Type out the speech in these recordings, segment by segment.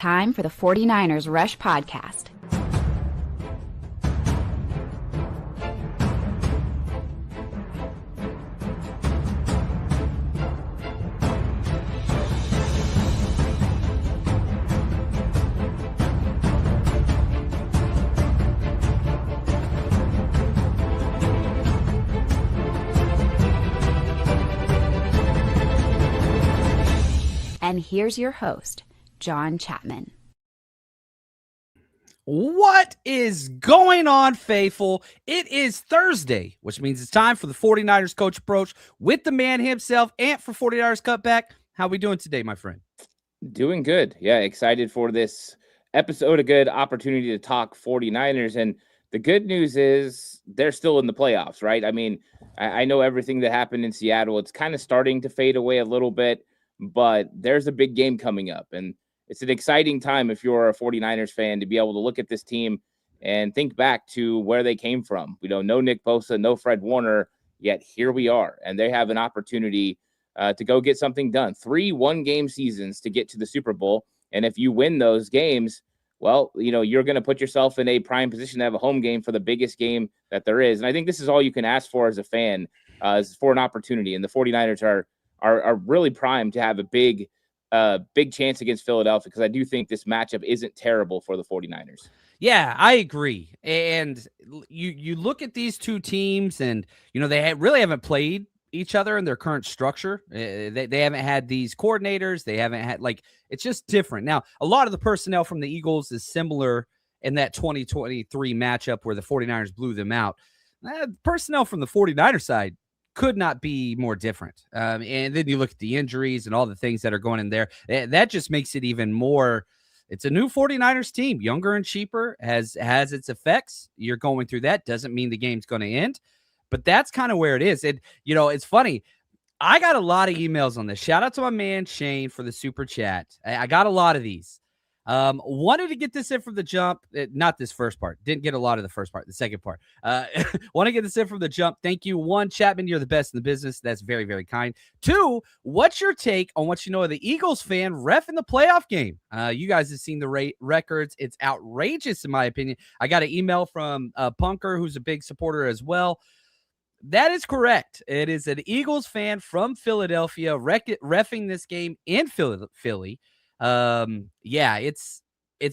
Time for the 49ers Rush Podcast. And here's your host, John Chapman. What is going on, faithful? It is Thursday, which means it's time for the 49ers Coach Approach with the man himself, Ant for 49ers Cutback. How we doing today, my friend? Doing good. Yeah, excited for this episode. A good opportunity to talk 49ers. And the good news is they're still in the playoffs, right? I mean, I know everything that happened in Seattle. It's kind of starting to fade away a little bit, but there's a big game coming up. And it's an exciting time if you're a 49ers fan to be able to look at this team and think back to where they came from. We don't know Nick Bosa, no Fred Warner, yet here we are. And they have an opportunity to go get something done. 3 one-game seasons to get to the Super Bowl. And if you win those games, well, you know, you're going to put yourself in a prime position to have a home game for the biggest game that there is. And I think this is all you can ask for as a fan, is for an opportunity. And the 49ers are really primed to have a big chance against Philadelphia, because I do think this matchup isn't terrible for the 49ers. Yeah, I agree. And you look at these two teams and, you know, they really haven't played each other in their current structure. They haven't had these coordinators. They haven't had, like, it's just different. Now, a lot of the personnel from the Eagles is similar in that 2023 matchup where the 49ers blew them out. Personnel from the 49ers side could not be more different. And then you look at the injuries and all the things that are going in there. That just makes it even more. It's a new 49ers team, younger and cheaper, has its effects. You're going through that. Doesn't mean the game's going to end, but that's kind of where it is. And, you know, it's funny. I got a lot of emails on this. Shout out to my man Shane for the super chat. I got a lot of these. Wanted to get this in from the jump. Not this first part. Didn't get a lot of the first part. The second part. Want to get this in from the jump. Thank you. 1, Chapman, you're the best in the business. That's very, very kind. 2, what's your take on what you know of the Eagles fan ref in the playoff game? You guys have seen the records. It's outrageous, in my opinion. I got an email from Punker, who's a big supporter as well. That is correct. It is an Eagles fan from Philadelphia reffing this game in Philly. Yeah, it's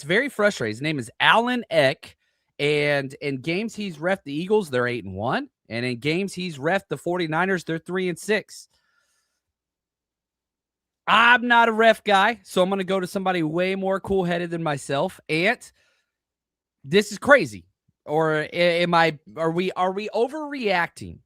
very frustrating. His name is Alan Eck, and in games he's reffed the Eagles, they're 8-1, and in games he's reffed the 49ers, they're 3-6. I'm not a ref guy, so I'm going to go to somebody way more cool-headed than myself. Ant, this is crazy. Or are we overreacting?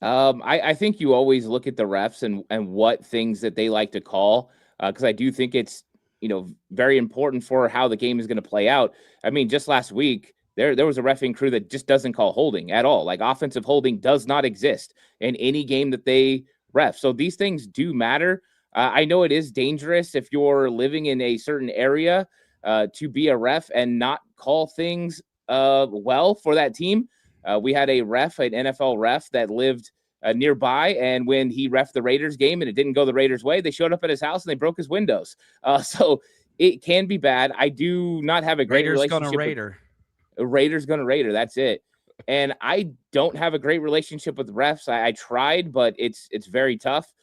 I think you always look at the refs and what things that they like to call, because I do think it's, you know, very important for how the game is going to play out. I mean, just last week, there was a reffing crew that just doesn't call holding at all. Like, offensive holding does not exist in any game that they ref. So these things do matter. I know it is dangerous if you're living in a certain area to be a ref and not call things well for that team. We had a ref, an NFL ref that lived nearby, and when he reffed the Raiders game and it didn't go the Raiders' way, they showed up at his house and they broke his windows. So it can be bad. I do not have a great relationship. Raiders gonna Raider. That's it. And I don't have a great relationship with refs. I tried, but it's very tough.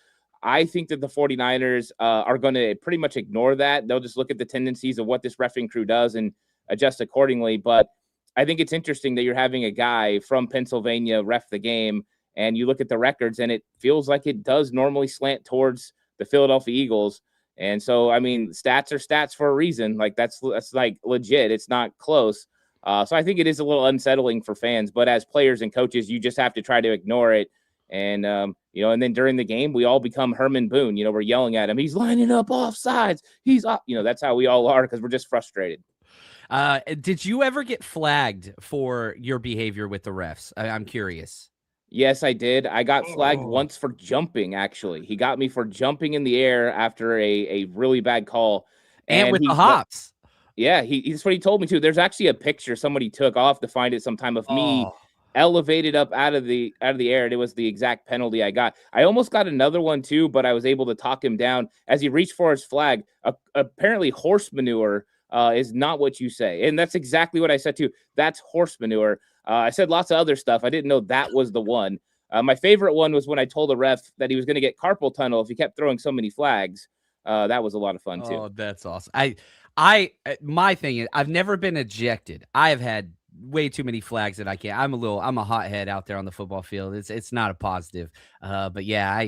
I think that the 49ers are going to pretty much ignore that. They'll just look at the tendencies of what this reffing crew does and adjust accordingly. But I think it's interesting that you're having a guy from Pennsylvania ref the game, and you look at the records and it feels like it does normally slant towards the Philadelphia Eagles. And so, I mean, stats are stats for a reason. Like, that's like legit. It's not close. So I think it is a little unsettling for fans, but as players and coaches, you just have to try to ignore it. And, you know, and then during the game, we all become Herman Boone. You know, we're yelling at him. He's lining up offsides. He's up. You know, that's how we all are, because we're just frustrated. Did you ever get flagged for your behavior with the refs? I'm curious. Yes, I did. I got flagged once for jumping, actually. He got me for jumping in the air after a really bad call. And with the hops. Yeah, he's what he told me to. There's actually a picture somebody took. I'll have to find it sometime of me elevated up out of the air, and it was the exact penalty I got. I almost got another one too, but I was able to talk him down as he reached for his flag. Apparently, horse manure is not what you say, and that's exactly what I said too. That's horse manure. I said lots of other stuff. I didn't know that was the one. My favorite one was when I told a ref that he was going to get carpal tunnel if he kept throwing so many flags. That was a lot of fun too. Oh, that's awesome. My thing is, I've never been ejected. I have had way too many flags that I can't. I'm a hothead out there on the football field. It's not a positive. But yeah,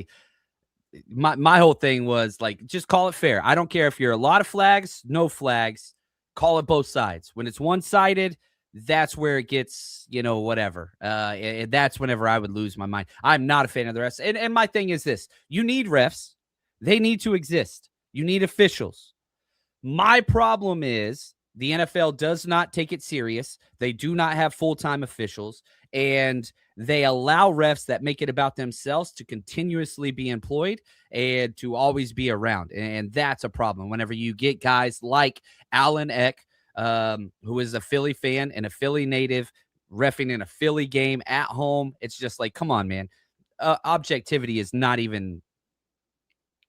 my whole thing was like, just call it fair. I don't care if you're a lot of flags, no flags, call it both sides. When it's one-sided, that's where it gets, whatever. And that's whenever I would lose my mind. I'm not a fan of the refs. And my thing is this: you need refs. They need to exist. You need officials. My problem is the NFL does not take it serious. They do not have full-time officials, and they allow refs that make it about themselves to continuously be employed and to always be around. And that's a problem whenever you get guys like Alan Eck, who is a Philly fan and a Philly native, reffing in a Philly game at home. It's just like, come on, man. Objectivity is not even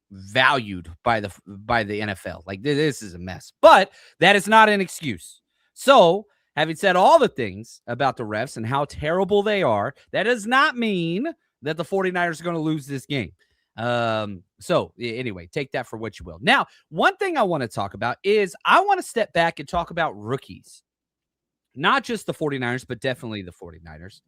valued by the NFL. Like, this is a mess, but that is not an excuse. So, having said all the things about the refs and how terrible they are, that does not mean that the 49ers are going to lose this game. So anyway, take that for what you will. Now, one thing I want to talk about is I want to step back and talk about rookies, not just the 49ers, but definitely the 49ers.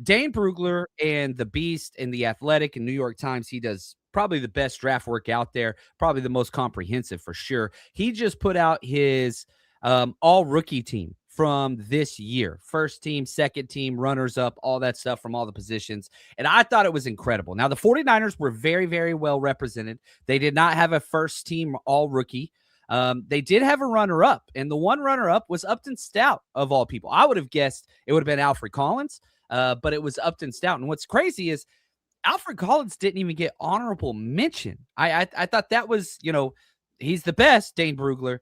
Dane Brugler and the Beast and the Athletic and New York Times, he does probably the best draft work out there, probably the most comprehensive for sure. He just put out his all rookie team from this year. First team, second team, runners up, all that stuff from all the positions. And I thought it was incredible. Now, the 49ers were very, very well represented. They did not have a first team all rookie. They did have a runner-up, and the one runner-up was Upton Stout, of all people. I would have guessed it would have been Alfred Collins, but it was Upton Stout. And what's crazy is Alfred Collins didn't even get honorable mention. I thought that was, he's the best, Dane Brugler.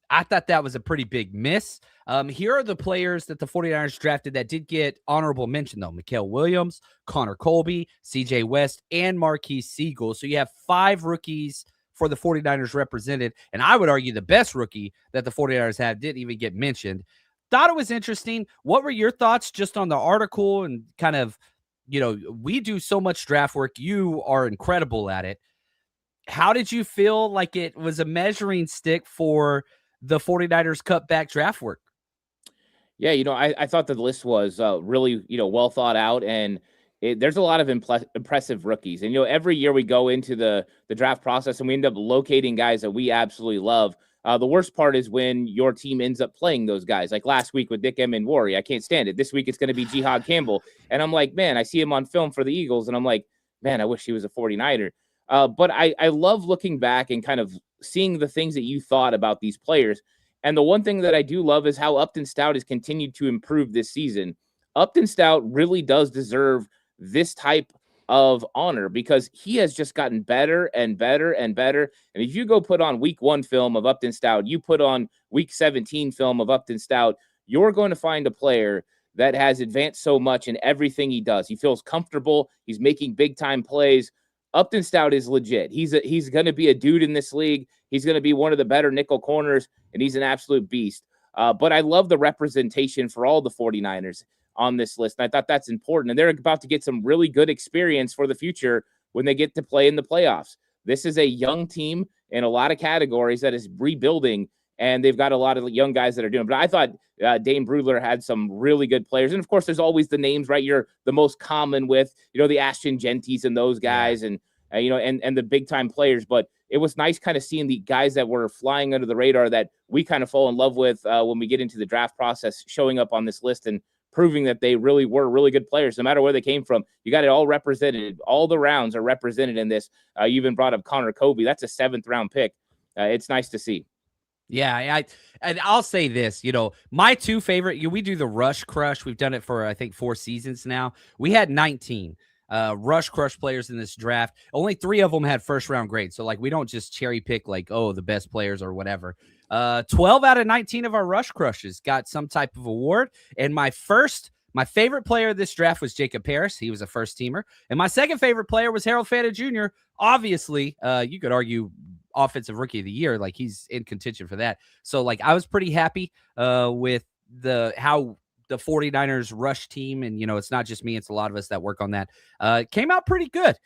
I thought that was a pretty big miss. Here are the players that the 49ers drafted that did get honorable mention, though. Mikael Williams, Connor Colby, CJ West, and Marquise Siegel. So you have 5 rookies for the 49ers represented. And I would argue the best rookie that the 49ers had didn't even get mentioned. Thought it was interesting. What were your thoughts just on the article and kind of, we do so much draft work. You are incredible at it. How did you feel like it was a measuring stick for the 49ers cutback draft work? Yeah, I thought the list was really, well thought out, and there's a lot of impressive rookies. And, every year we go into the draft process and we end up locating guys that we absolutely love. The worst part is when your team ends up playing those guys. Like last week with Nick Emenwari, I can't stand it. This week it's going to be Jihad Campbell. And I'm like, man, I see him on film for the Eagles, and I'm like, man, I wish he was a 49er. But I love looking back and kind of seeing the things that you thought about these players. And the one thing that I do love is how Upton Stout has continued to improve this season. Upton Stout really does deserve this type of honor because he has just gotten better and better and better. And if you go put on week 1 film of Upton Stout, you put on week 17 film of Upton Stout, you're going to find a player that has advanced so much in everything he does. He feels comfortable. He's making big time plays. Upton Stout is legit. He's going to be a dude in this league. He's going to be one of the better nickel corners, and he's an absolute beast. But I love the representation for all the 49ers on this list. And I thought that's important. And they're about to get some really good experience for the future when they get to play in the playoffs. This is a young team in a lot of categories that is rebuilding, and they've got a lot of young guys that are doing. But I thought Dane Brugler had some really good players. And, of course, there's always the names, right? You're the most common with, the Ashton Genties and those guys and the big-time players. But it was nice kind of seeing the guys that were flying under the radar that we kind of fall in love with when we get into the draft process showing up on this list and proving that they really were really good players, no matter where they came from. You got it all represented. All the rounds are represented in this. You even brought up Connor Colby. That's a 7th-round pick. It's nice to see. Yeah, and I'll say this, my 2 favorite, we do the Rush Crush. We've done it for, I think, 4 seasons now. We had 19 Rush Crush players in this draft. Only 3 of them had first-round grades. So, we don't just cherry pick, the best players or whatever. 12 out of 19 of our Rush Crushes got some type of award. And my first My favorite player of this draft was Jacob Harris. He was a first teamer. And my second favorite player was Harold Fanta Jr. Obviously, you could argue offensive rookie of the year. Like, he's in contention for that. So, like, I was pretty happy with how the 49ers rush team, and, it's not just me, it's a lot of us that work on that, came out pretty good.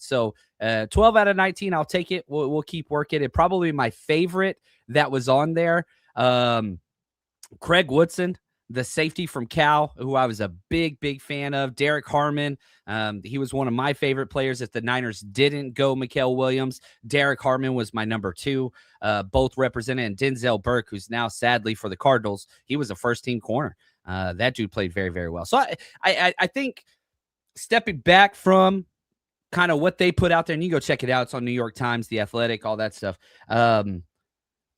So 12 out of 19, I'll take it. We'll keep working it. Probably my favorite that was on there, Craig Woodson, the safety from Cal, who I was a big fan of. Derek Harmon, he was one of my favorite players. If the Niners didn't go Mikael Williams, Derek Harmon was my number 2, both represented. And Denzel Burke, who's now sadly for the Cardinals, he was a first-team corner. That dude played very, very well. So I think stepping back from kind of what they put out there, and you go check it out. It's on New York Times, The Athletic, all that stuff. The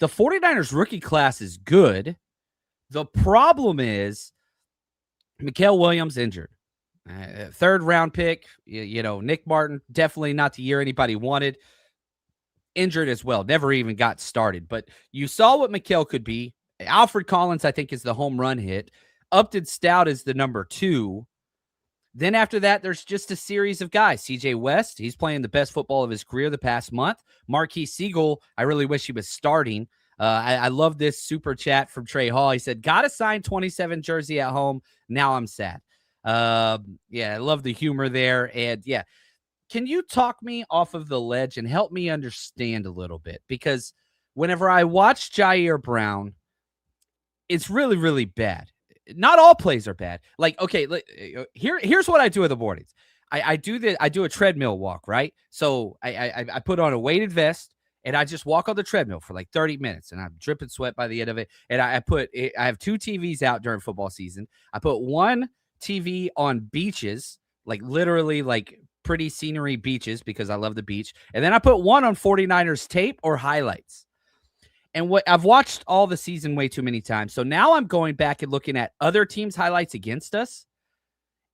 49ers rookie class is good. The problem is Mikael Williams injured. Third round pick, Nick Martin, definitely not the year anybody wanted. Injured as well. Never even got started. But you saw what Mikael could be. Alfred Collins, I think, is the home run hit. Upton Stout is the number 2. Then after that, there's just a series of guys. CJ West, he's playing the best football of his career the past month. Marquise Siegel, I really wish he was starting. I love this super chat from Trey Hall. He said, got a signed 27 jersey at home. Now I'm sad. I love the humor there. And yeah, can you talk me off of the ledge and help me understand a little bit? Because whenever I watch Jair Brown, it's really, really bad. Not all plays are bad. Like, okay, here's what I do in the mornings. I do a treadmill walk, right? So I put on a weighted vest, and I just walk on the treadmill for like 30 minutes, and I'm dripping sweat by the end of it. And I have 2 TVs out during football season. I put one TV on beaches, like literally like pretty scenery beaches, because I love the beach. And then I put one on 49ers tape or highlights. And what I've watched all the season way too many times. So now I'm going back and looking at other teams' highlights against us.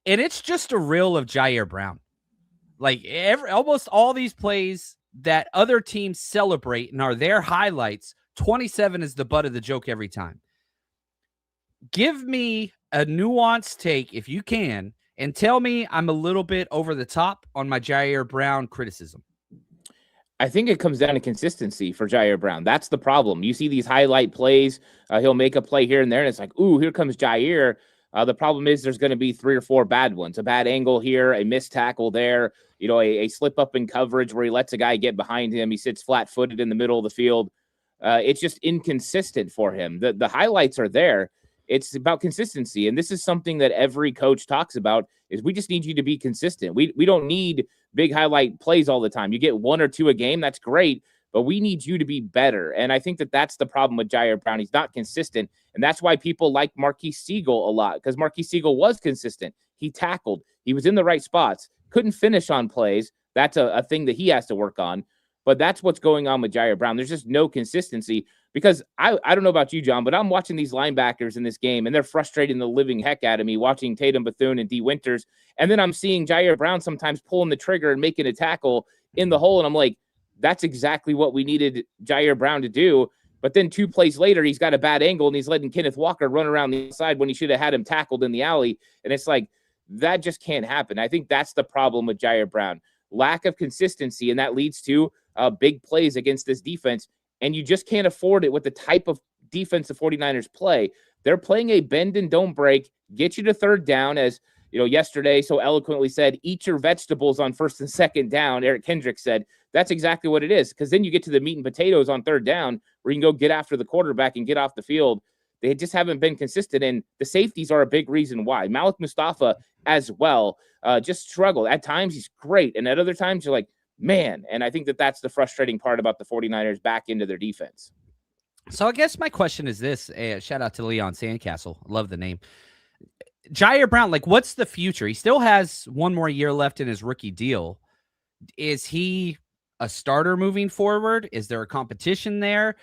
And it's just a reel of Jair Brown. Like almost all these plays that other teams celebrate and are their highlights, 27 is the butt of the joke every time. Give me a nuanced take, if you can, and tell me I'm a little bit over the top on my Jair Brown criticism. I think it comes down to consistency for Jair Brown. That's the problem. You see these highlight plays. He'll make a play here and there, and it's like, ooh, here comes Jair. The problem is there's going to be 3 or 4 bad ones. A bad angle here, a missed tackle there, a slip up in coverage where he lets a guy get behind him. He sits flat-footed in the middle of the field. It's just inconsistent for him. The highlights are there. It's about consistency, and this is something that every coach talks about, is we just need you to be consistent. We don't need big highlight plays all the time. You get 1 or 2 a game, that's great, but we need you to be better. And I think that's the problem with Jair Brown. He's not consistent, and that's why people like Marquise Siegel a lot, because Marquise Siegel was consistent. He tackled. He was in the right spots. Couldn't finish on plays. That's a thing that he has to work on. But that's what's going on with Jair Brown. There's just no consistency, because I don't know about you, John, but I'm watching these linebackers in this game, and they're frustrating the living heck out of me, watching Tatum Bethune and D. Winters. And then I'm seeing Jair Brown sometimes pulling the trigger and making a tackle in the hole, and I'm like, that's exactly what we needed Jair Brown to do. But then 2 plays later, he's got a bad angle, and he's letting Kenneth Walker run around the inside when he should have had him tackled in the alley. And it's like, that just can't happen. I think that's the problem with Jair Brown. Lack of consistency, and that leads to big plays against this defense, and you just can't afford it with the type of defense the 49ers play. They're playing a bend and don't break, get you to third down, as yesterday so eloquently said, eat your vegetables on first and second down. Eric Kendrick said that's exactly what it is, because then you get to the meat and potatoes on third down where you can go get after the quarterback and get off the field. They just haven't been consistent, and the safeties are a big reason why. Malik Mustafa as well just struggled. At times he's great, and at other times you're like, man. And I think that's the frustrating part about the 49ers back into their defense. So I guess my question is this. Shout out to Leon Sandcastle. Love the name. Jair Brown, like, what's the future? He still has 1 more year left in his rookie deal. Is he a starter moving forward? Is there a competition there?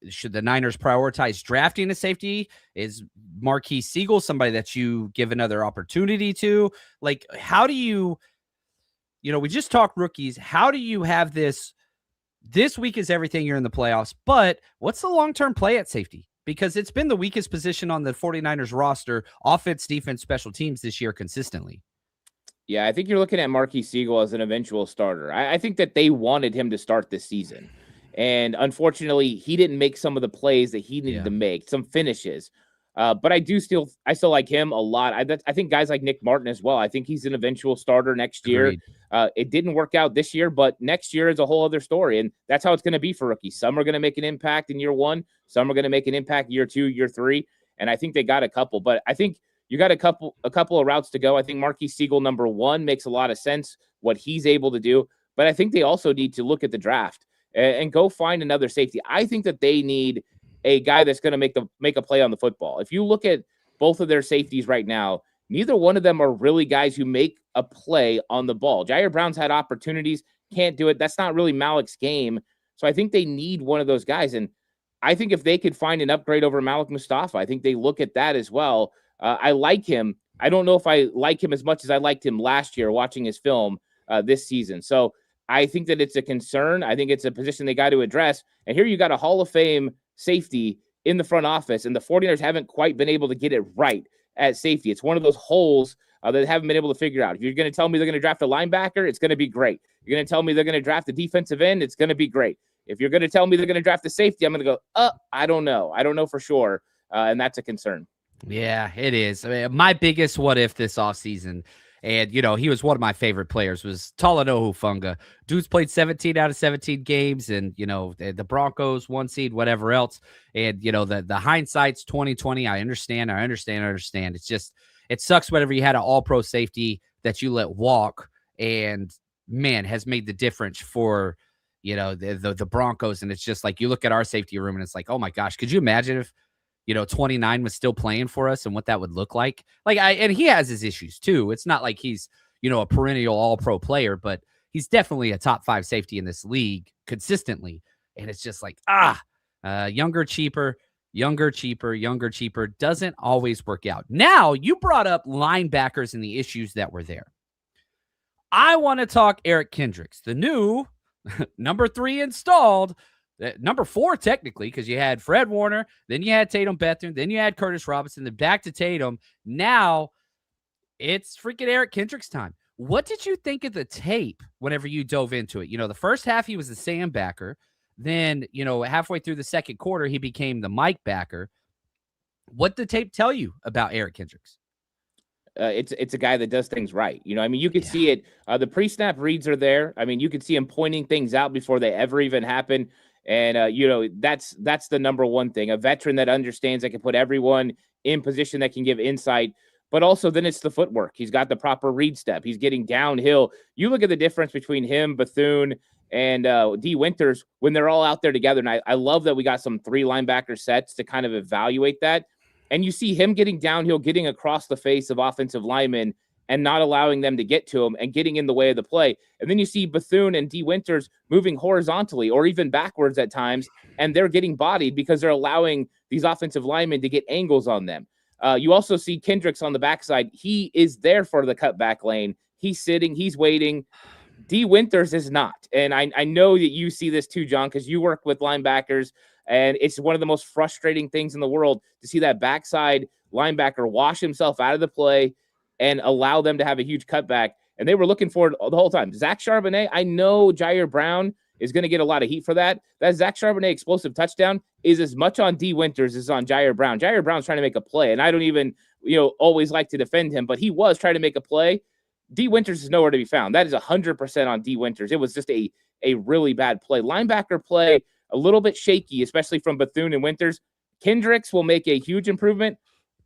Should the Niners prioritize drafting a safety? Is Marquise Siegel somebody that you give another opportunity to? Like, how do you, we just talked rookies. How do you have this week is everything, you're in the playoffs, but what's the long-term play at safety? because it's been the weakest position on the 49ers roster, offense, defense, special teams this year consistently. Yeah, I think you're looking at Marquis Siegel as an eventual starter. I think that they wanted him to start this season. And unfortunately, he didn't make some of the plays that he needed to make, some finishes. But I still like him a lot. I think guys like Nick Martin as well. I think he's an eventual starter next year. It didn't work out this year, but next year is a whole other story. And that's how it's going to be for rookies. Some are going to make an impact in year 1. Some are going to make an impact year 2, year 3. And I think they got a couple. But I think you got a couple of routes to go. I think Marquis Siegel, number 1, makes a lot of sense, what he's able to do. But I think they also need to look at the draft and go find another safety. I think that they need a guy that's going to make a play on the football. If you look at both of their safeties right now, neither one of them are really guys who make a play on the ball. Jair Brown's had opportunities, can't do it. That's not really Malik's game. So I think they need one of those guys. And I think if they could find an upgrade over Malik Mustafa, I think they look at that as well. I like him. I don't know if I like him as much as I liked him last year watching his film this season. So I think that it's a concern. I think it's a position they got to address. And here you got a Hall of Fame safety in the front office, and the 49ers haven't quite been able to get it right at safety. It's one of those holes that they haven't been able to figure out. If you're going to tell me they're going to draft a linebacker, it's going to be great. You're going to tell me they're going to draft a defensive end, it's going to be great. If you're going to tell me they're going to draft a safety, I'm going to go, I don't know. I don't know for sure, and that's a concern. Yeah, it is. I mean, my biggest what if this offseason, and, he was one of my favorite players, was Talanoa Hufanga. Dude's played 17 out of 17 games, and, the Broncos, 1 seed, whatever else. And, the hindsight's 2020. I understand. It's just, it sucks whenever you had an all-pro safety that you let walk and, man, has made the difference for, the Broncos. And it's just like, you look at our safety room and it's like, oh my gosh, could you imagine if, 29 was still playing for us and what that would look like. And he has his issues too. It's not like he's, a perennial all-pro player, but he's definitely a top 5 safety in this league consistently. And it's just like, younger, cheaper doesn't always work out. Now, you brought up linebackers and the issues that were there. I want to talk Eric Kendricks, the new number 3 installed, number 4 technically, because you had Fred Warner, then you had Tatum Bethune, then you had Curtis Robinson, then back to Tatum. Now it's freaking Eric Kendricks time. What did you think of the tape whenever you dove into it? The first half he was the Sam backer. Then, halfway through the second quarter, he became the Mike backer. What did the tape tell you about Eric Kendricks? It's a guy that does things right. You could see it. The pre-snap reads are there. You could see him pointing things out before they ever even happen. And, that's the number one thing. A veteran that understands that can put everyone in position that can give insight. But also then it's the footwork. He's got the proper read step. He's getting downhill. You look at the difference between him, Bethune, and D. Winters when they're all out there together. And I love that we got some 3 linebacker sets to kind of evaluate that. And you see him getting downhill, getting across the face of offensive linemen and not allowing them to get to him and getting in the way of the play. And then you see Bethune and D. Winters moving horizontally or even backwards at times, and they're getting bodied because they're allowing these offensive linemen to get angles on them. You also see Kendricks on the backside. He is there for the cutback lane. He's sitting, he's waiting. D. Winters is not. And I know that you see this too, John, because you work with linebackers, and it's one of the most frustrating things in the world to see that backside linebacker wash himself out of the play and allow them to have a huge cutback. And they were looking for it the whole time. Zach Charbonnet, I know Jair Brown is going to get a lot of heat for that. That Zach Charbonnet explosive touchdown is as much on D. Winters as on Jair Brown. Jair Brown's trying to make a play, and I don't even, always like to defend him, but he was trying to make a play. D. Winters is nowhere to be found. That is 100% on D. Winters. It was just a really bad play. Linebacker play, a little bit shaky, especially from Bethune and Winters. Kendricks will make a huge improvement.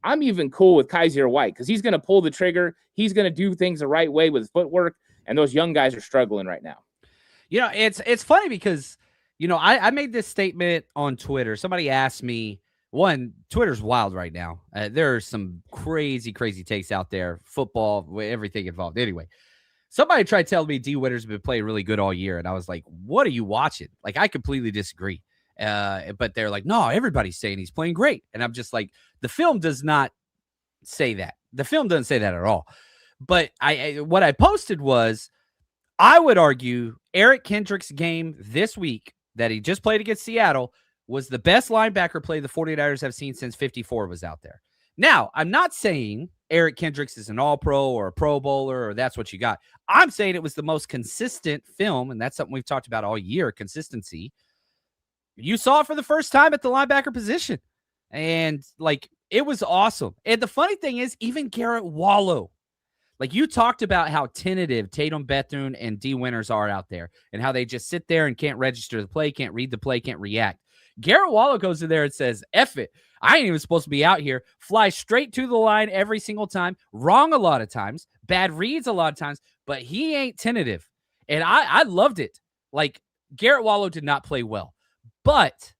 I'm even cool with Kaiser White because he's going to pull the trigger. He's going to do things the right way with footwork, and those young guys are struggling right now. It's funny because, I made this statement on Twitter. Somebody asked me, Twitter's wild right now. There are some crazy, crazy takes out there, football, everything involved. Anyway, somebody tried to tell me D. Winters has been playing really good all year, and I was like, what are you watching? Like, I completely disagree. But they're like, no, everybody's saying he's playing great. And I'm just like, the film does not say that. The film doesn't say that at all. But what I posted was, I would argue Eric Kendricks' game this week that he just played against Seattle was the best linebacker play the 49ers have seen since 54 was out there. Now, I'm not saying Eric Kendricks is an all-pro or a pro bowler or that's what you got. I'm saying it was the most consistent film, and that's something we've talked about all year, consistency. You saw it for the first time at the linebacker position, and, like, it was awesome. And the funny thing is, even Garrett Wallow, like, you talked about how tentative Tatum Bethune and D. Winters are out there and how they just sit there and can't register the play, can't read the play, can't react. Garrett Wallow goes in there and says, F it. I ain't even supposed to be out here. Fly straight to the line every single time. Wrong a lot of times. Bad reads a lot of times. But he ain't tentative. And I loved it. Like, Garrett Wallow did not play well. But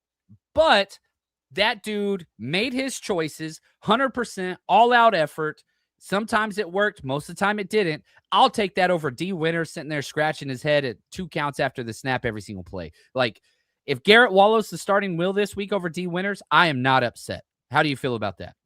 that dude made his choices, 100%, all-out effort. Sometimes it worked. Most of the time it didn't. I'll take that over D. Winters sitting there scratching his head at 2 counts after the snap every single play. Like, if Garrett Wallow's the starting will this week over D. Winters, I am not upset. How do you feel about that?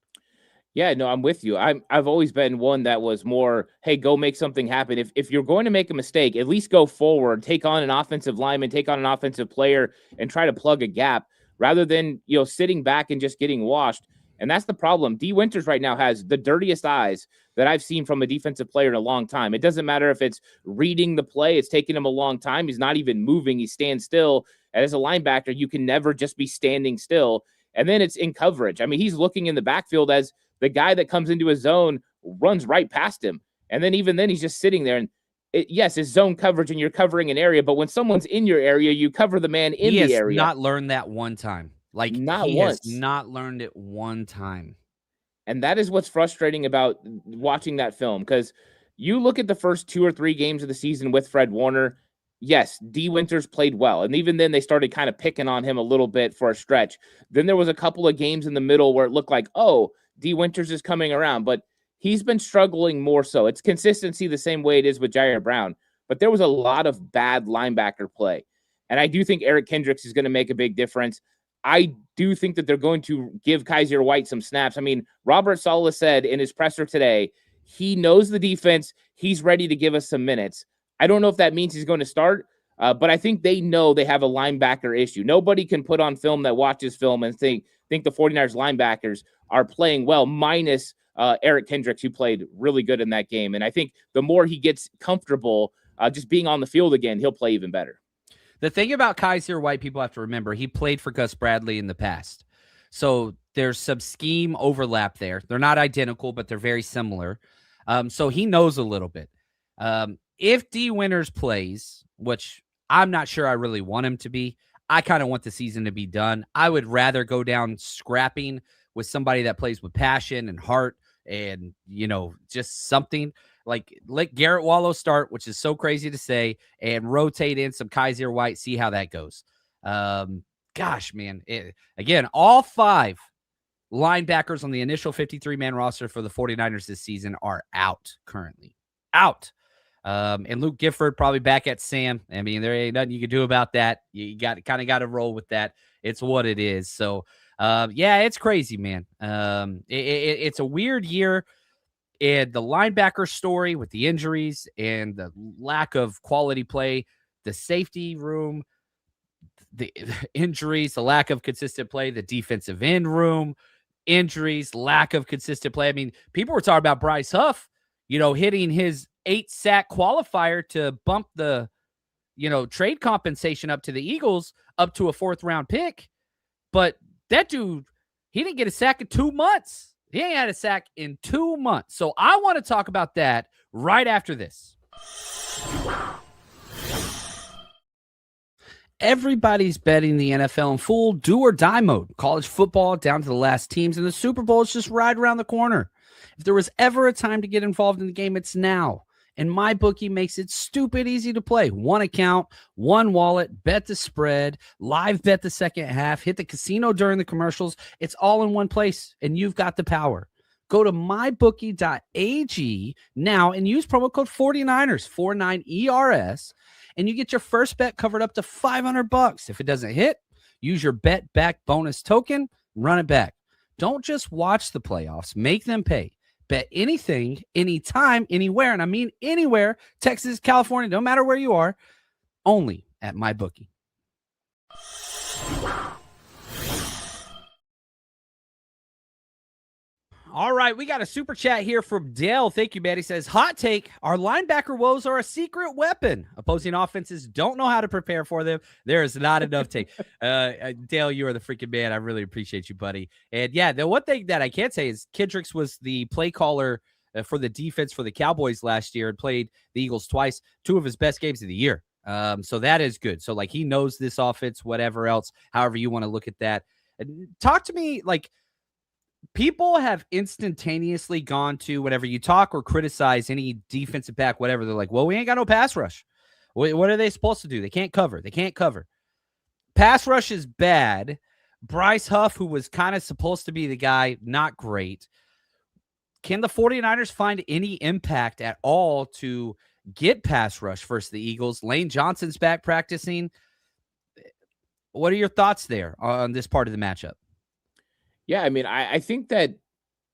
Yeah, no, I'm with you. I've always been one that was more, hey, go make something happen. If you're going to make a mistake, at least go forward, take on an offensive lineman, take on an offensive player, and try to plug a gap rather than, sitting back and just getting washed. And that's the problem. D. Winters right now has the dirtiest eyes that I've seen from a defensive player in a long time. It doesn't matter if it's reading the play. It's taking him a long time. He's not even moving. He stands still. And as a linebacker, you can never just be standing still. And then it's in coverage. I mean, he's looking in the backfield as the guy that comes into his zone runs right past him. And then even then, he's just sitting there. And yes, it's zone coverage and you're covering an area. But when someone's in your area, you cover the man in the area. He has not learned that one time. Like, not he once. has not learned it one time. And that is what's frustrating about watching that film, because you look at the first 2 or 3 games of the season with Fred Warner. Yes, D. Winters played well. And even then they started kind of picking on him a little bit for a stretch. Then there was a couple of games in the middle where it looked like, oh, D. Winters is coming around, but he's been struggling more so. It's consistency the same way it is with Jair Brown, but there was a lot of bad linebacker play. And I do think Eric Kendricks is going to make a big difference. I do think that they're going to give Kaiser White some snaps. I mean, Robert Saleh said in his presser today, he knows the defense. He's ready to give us some minutes. I don't know if that means he's going to start, but I think they know they have a linebacker issue. Nobody can put on film that watches film and think the 49ers linebackers are playing well, minus Eric Kendricks, who played really good in that game. And I think the more he gets comfortable just being on the field again, he'll play even better. The thing about Kaiser White, people have to remember, he played for Gus Bradley in the past. So there's some scheme overlap there. They're not identical, but they're very similar. So he knows a little bit. If D. Winters plays, which I'm not sure I really want him to be, I kind of want the season to be done. I would rather go down scrapping with somebody that plays with passion and heart and, just something. Like, let Garrett Wallow start, which is so crazy to say, and rotate in some Kaiser White, see how that goes. Gosh, man. Again, all 5 linebackers on the initial 53-man roster for the 49ers this season are out currently. Out. And Luke Gifford probably back at Sam. I mean, there ain't nothing you can do about that. You got to roll with that. It's what it is. So, yeah, it's crazy, man. It's a weird year. And the linebacker story with the injuries and the lack of quality play, the safety room, the injuries, the lack of consistent play, the defensive end room, injuries, lack of consistent play. I mean, people were talking about Bryce Huff, hitting his 8-sack qualifier to bump the, trade compensation up to the Eagles up to a 4th-round pick. But that dude, he didn't get a sack in 2 months. He ain't had a sack in 2 months. So I want to talk about that right after this. Everybody's betting the NFL in full do or die mode. College football down to the last teams, and the Super Bowl is just right around the corner. If there was ever a time to get involved in the game, it's now. And MyBookie makes it stupid easy to play. One account, one wallet, bet the spread, live bet the second half, hit the casino during the commercials. It's all in one place, and you've got the power. Go to mybookie.ag now and use promo code 49ers, 49ERS, and you get your first bet covered up to $500. If it doesn't hit, use your bet back bonus token, run it back. Don't just watch the playoffs, make them pay. Bet anything, anytime, anywhere, and I mean anywhere, Texas, California, no matter where you are, only at MyBookie. All right, we got a super chat here from Dale. Thank you, man. He says, hot take, our linebacker woes are a secret weapon. Opposing offenses don't know how to prepare for them. There is not enough tape. Dale, you are the freaking man. I really appreciate you, buddy. And yeah, the one thing that I can say is Kendricks was the play caller for the defense for the Cowboys last year and played the Eagles twice, 2 of his best games of the year. So that is good. So like he knows this offense, whatever else, however you want to look at that. And talk to me like, people have instantaneously gone to whenever you talk or criticize any defensive back, whatever. They're like, well, we ain't got no pass rush. What are they supposed to do? They can't cover. They can't cover. Pass rush is bad. Bryce Huff, who was kind of supposed to be the guy, not great. Can the 49ers find any impact at all to get pass rush versus the Eagles? Lane Johnson's back practicing. What are your thoughts there on this part of the matchup? Yeah, I mean, I think that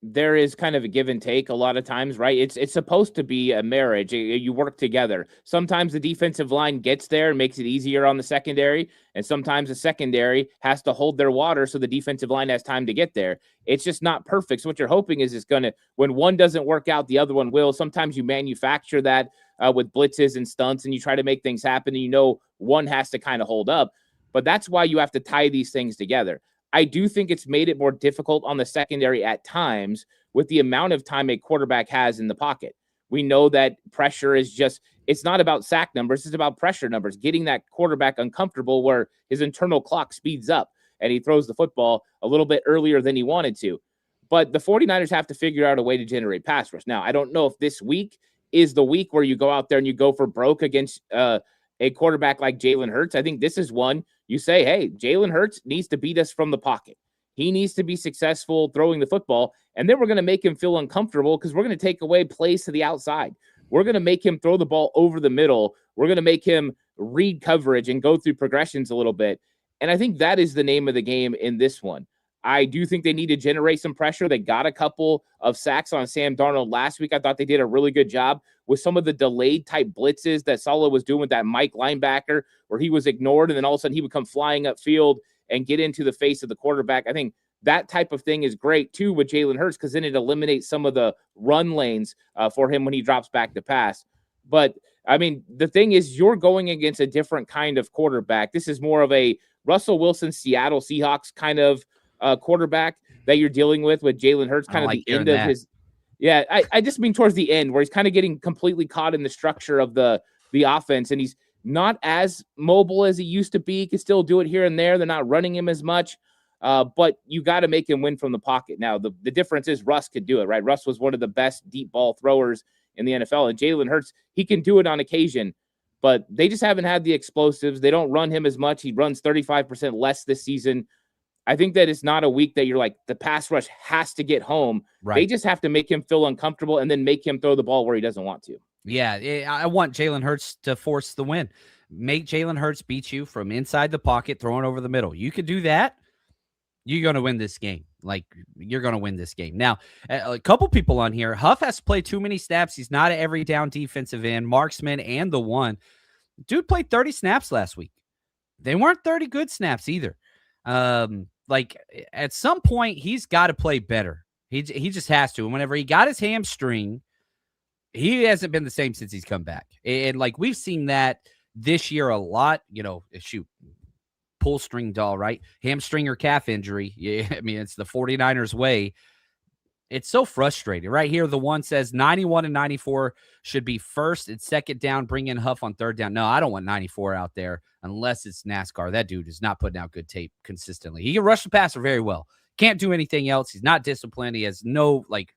there is kind of a give and take a lot of times, right? It's supposed to be a marriage. You work together. Sometimes the defensive line gets there and makes it easier on the secondary, and sometimes the secondary has to hold their water so the defensive line has time to get there. It's just not perfect. So what you're hoping is it's going to, when one doesn't work out, the other one will. Sometimes you manufacture that with blitzes and stunts, and you try to make things happen, and you know one has to kind of hold up. But that's why you have to tie these things together. I do think it's made it more difficult on the secondary at times with the amount of time a quarterback has in the pocket. We know that pressure is just, it's not about sack numbers, it's about pressure numbers, getting that quarterback uncomfortable where his internal clock speeds up and he throws the football a little bit earlier than he wanted to. But the 49ers have to figure out a way to generate pass rush. Now, I don't know if this week is the week where you go out there and you go for broke against a quarterback like Jalen Hurts. I think this is one you say, hey, Jalen Hurts needs to beat us from the pocket. He needs to be successful throwing the football, and then we're going to make him feel uncomfortable because we're going to take away plays to the outside. We're going to make him throw the ball over the middle. We're going to make him read coverage and go through progressions a little bit. And I think that is the name of the game in this one. I do think they need to generate some pressure. They got a couple of sacks on Sam Darnold last week. I thought they did a really good job with some of the delayed type blitzes that Saleh was doing with that Mike linebacker where he was ignored and then all of a sudden he would come flying upfield and get into the face of the quarterback. I think that type of thing is great too with Jalen Hurts because then it eliminates some of the run lanes for him when he drops back to pass. But I mean, the thing is you're going against a different kind of quarterback. This is more of a Russell Wilson, Seattle Seahawks kind of quarterback that you're dealing with Jalen Hurts, kind of like the end of his. Yeah, I just mean towards the end where he's kind of getting completely caught in the structure of the offense, and he's not as mobile as he used to be. He can still do it here and there. They're not running him as much, but you got to make him win from the pocket. Now, the difference is Russ could do it, right? Russ was one of the best deep ball throwers in the NFL, and Jalen Hurts, he can do it on occasion, but they just haven't had the explosives. They don't run him as much. He runs 35% less this season. I think that it's not a week that you're like, the pass rush has to get home. Right. They just have to make him feel uncomfortable and then make him throw the ball where he doesn't want to. Yeah, I want Jalen Hurts to force the win. Make Jalen Hurts beat you from inside the pocket, throwing over the middle. You could do that. You're going to win this game. Like, you're going to win this game. Now, a couple people on here. Huff has to play too many snaps. He's not an every down defensive end, marksman, and the one. Dude played 30 snaps last week. They weren't 30 good snaps either. Like at some point he's got to play better. He just has to. And whenever he got his hamstring, he hasn't been the same since he's come back. And like we've seen that this year a lot, you know, shoot, pull string doll, right? Hamstring or calf injury. Yeah, I mean, it's the 49ers way. It's so frustrating. Right here, the one says 91 and 94 should be first and second down. Bring in Huff on third down. No, I don't want 94 out there unless it's NASCAR. That dude is not putting out good tape consistently. He can rush the passer very well. Can't do anything else. He's not disciplined. He has no, like,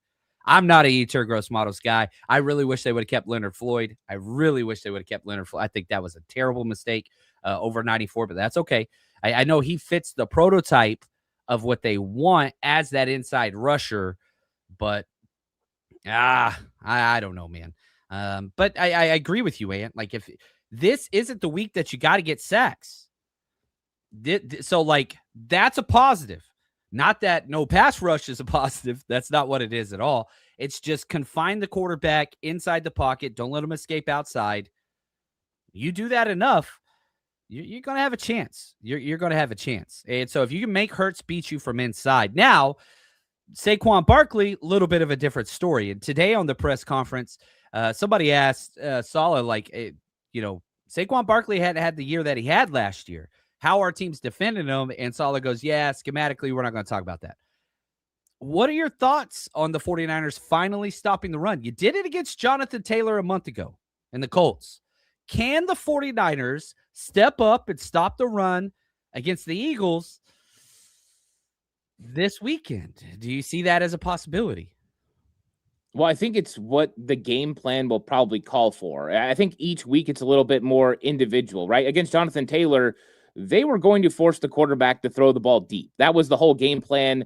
I'm not a Yetur Gross-Matos guy. I really wish they would have kept Leonard Floyd. I think that was a terrible mistake over 94, but that's okay. I know he fits the prototype of what they want as that inside rusher. But I don't know, man. But I agree with you, Ant. Like, if this isn't the week that you got to get sacks, so like that's a positive. Not that no pass rush is a positive. That's not what it is at all. It's just confine the quarterback inside the pocket. Don't let him escape outside. You do that enough, you're going to have a chance. You're going to have a chance. And so if you can make Hurts beat you from inside now. Saquon Barkley, a little bit of a different story. And today on the press conference, somebody asked Saleh, like, Saquon Barkley hadn't had the year that he had last year. How are teams defending him? And Saleh goes, yeah, schematically, we're not going to talk about that. What are your thoughts on the 49ers finally stopping the run? You did it against Jonathan Taylor a month ago and the Colts. Can the 49ers step up and stop the run against the Eagles this weekend? Do you see that as a possibility? Well, I think it's what the game plan will probably call for. I think each week it's a little bit more individual, right? Against Jonathan Taylor, they were going to force the quarterback to throw the ball deep. That was the whole game plan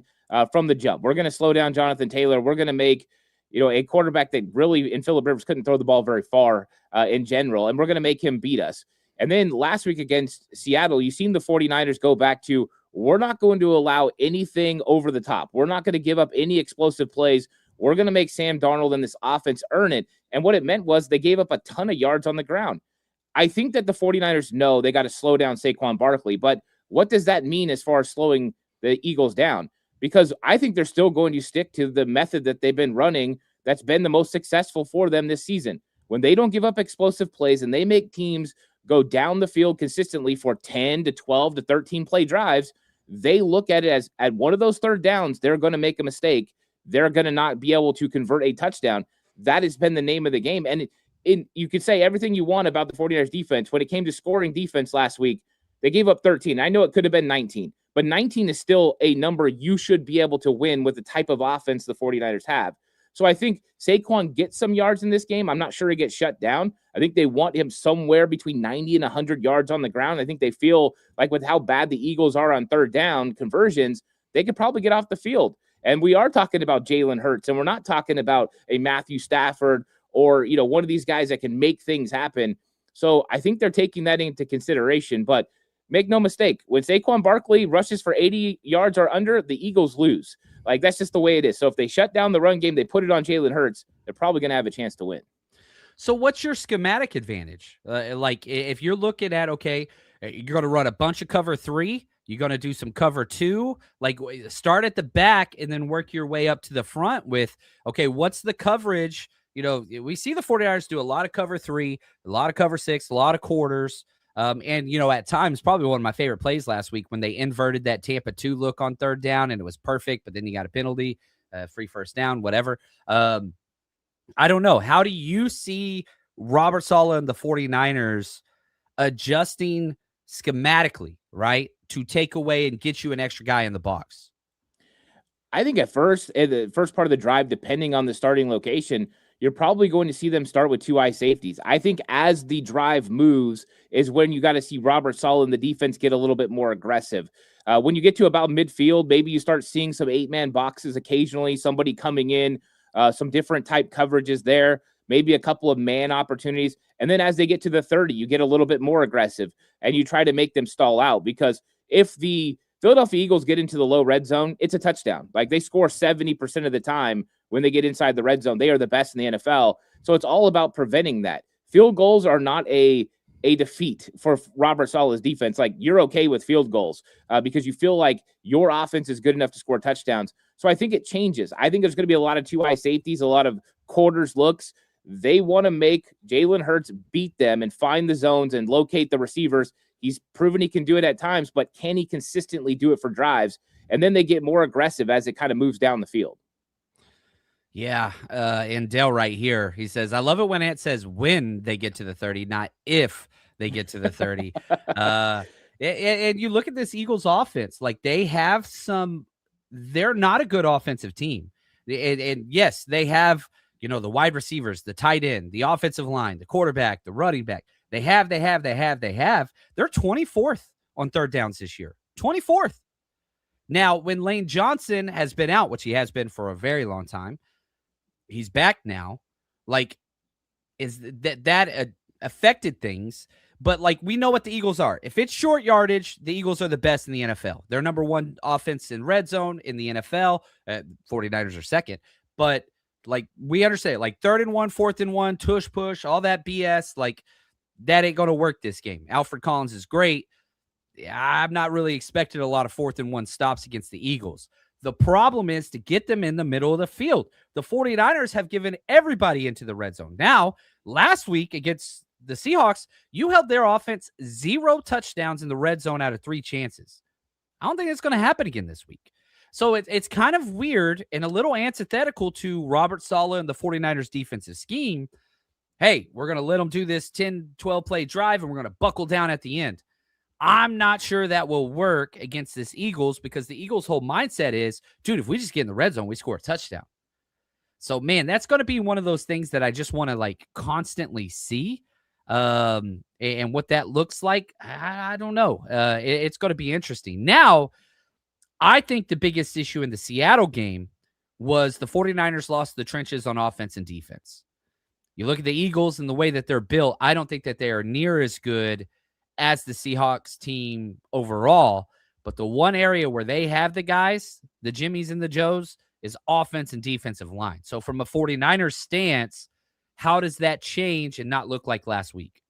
from the jump. We're going to slow down Jonathan Taylor. We're going to make, a quarterback that really in Phillip Rivers couldn't throw the ball very far in general, and we're going to make him beat us. And then last week against Seattle, you've seen the 49ers go back to, we're not going to allow anything over the top. We're not going to give up any explosive plays. We're going to make Sam Darnold and this offense earn it. And what it meant was they gave up a ton of yards on the ground. I think that the 49ers know they got to slow down Saquon Barkley, but what does that mean as far as slowing the Eagles down? Because I think they're still going to stick to the method that they've been running that's been the most successful for them this season. When they don't give up explosive plays and they make teams go down the field consistently for 10 to 12 to 13 play drives, they look at it as at one of those third downs, they're going to make a mistake. They're going to not be able to convert a touchdown. That has been the name of the game. And you could say everything you want about the 49ers defense. When it came to scoring defense last week, they gave up 13. I know it could have been 19, but 19 is still a number you should be able to win with the type of offense the 49ers have. So I think Saquon gets some yards in this game. I'm not sure he gets shut down. I think they want him somewhere between 90 and 100 yards on the ground. I think they feel like with how bad the Eagles are on third down conversions, they could probably get off the field. And we are talking about Jalen Hurts, and we're not talking about a Matthew Stafford or, one of these guys that can make things happen. So I think they're taking that into consideration. But make no mistake, when Saquon Barkley rushes for 80 yards or under, the Eagles lose. Like, that's just the way it is. So if they shut down the run game, they put it on Jalen Hurts, they're probably going to have a chance to win. So what's your schematic advantage? Like, if you're looking at, okay, you're going to run a bunch of cover 3, you're going to do some cover 2, like start at the back and then work your way up to the front with, okay, what's the coverage? We see the 49ers do a lot of cover 3, a lot of cover 6, a lot of quarters. And, at times, probably one of my favorite plays last week when they inverted that Tampa 2 look on third down and it was perfect, but then you got a penalty, free first down, whatever. I don't know. How do you see Robert Saleh and the 49ers adjusting schematically, right, to take away and get you an extra guy in the box? I think at first, in the first part of the drive, depending on the starting location, you're probably going to see them start with 2 eye safeties. I think as the drive moves is when you got to see Robert Saleh and the defense get a little bit more aggressive. When you get to about midfield, maybe you start seeing some 8-man boxes occasionally, somebody coming in, some different type coverages there, maybe a couple of man opportunities. And then as they get to the 30, you get a little bit more aggressive and you try to make them stall out, because if the Philadelphia Eagles get into the low red zone, it's a touchdown. Like, they score 70% of the time when they get inside the red zone. They are the best in the NFL. So it's all about preventing that. Field goals are not a defeat for Robert Saleh's defense. Like, you're okay with field goals because you feel like your offense is good enough to score touchdowns. So I think it changes. I think there's going to be a lot of 2 eye safeties, a lot of quarters looks. They want to make Jalen Hurts beat them and find the zones and locate the receivers. He's proven he can do it at times, but can he consistently do it for drives? And then they get more aggressive as it kind of moves down the field. Yeah. And Dale right here, he says, I love it when it says when they get to the 30, not if they get to the 30. And you look at this Eagles offense, like they're not a good offensive team. And yes, they have, the wide receivers, the tight end, the offensive line, the quarterback, the running back. They have. They're 24th on third downs this year. 24th. Now, when Lane Johnson has been out, which he has been for a very long time, he's back now. Like, is that affected things? But, like, we know what the Eagles are. If it's short yardage, the Eagles are the best in the NFL. They're number 1 offense in red zone in the NFL. 49ers are second. But, like, we understand, like, 3rd and 1, 4th and 1, tush push, all that BS, like, that ain't going to work this game. Alfred Collins is great. I'm not really expecting a lot of 4th and 1 stops against the Eagles. The problem is to get them in the middle of the field. The 49ers have given everybody into the red zone. Now, last week against the Seahawks, you held their offense 0 touchdowns in the red zone out of 3 chances. I don't think it's going to happen again this week. So it's kind of weird and a little antithetical to Robert Saleh and the 49ers defensive scheme. Hey, we're going to let them do this 10, 12 play drive, and we're going to buckle down at the end. I'm not sure that will work against this Eagles because the Eagles' whole mindset is, dude, if we just get in the red zone, we score a touchdown. So, man, that's going to be one of those things that I just want to like constantly see. And what that looks like, I don't know. It's going to be interesting. Now, I think the biggest issue in the Seattle game was the 49ers lost the trenches on offense and defense. You look at the Eagles and the way that they're built, I don't think that they are near as good as the Seahawks team overall. But the one area where they have the guys, the Jimmies and the Joes, is offense and defensive line. So from a 49ers stance, how does that change and not look like last week?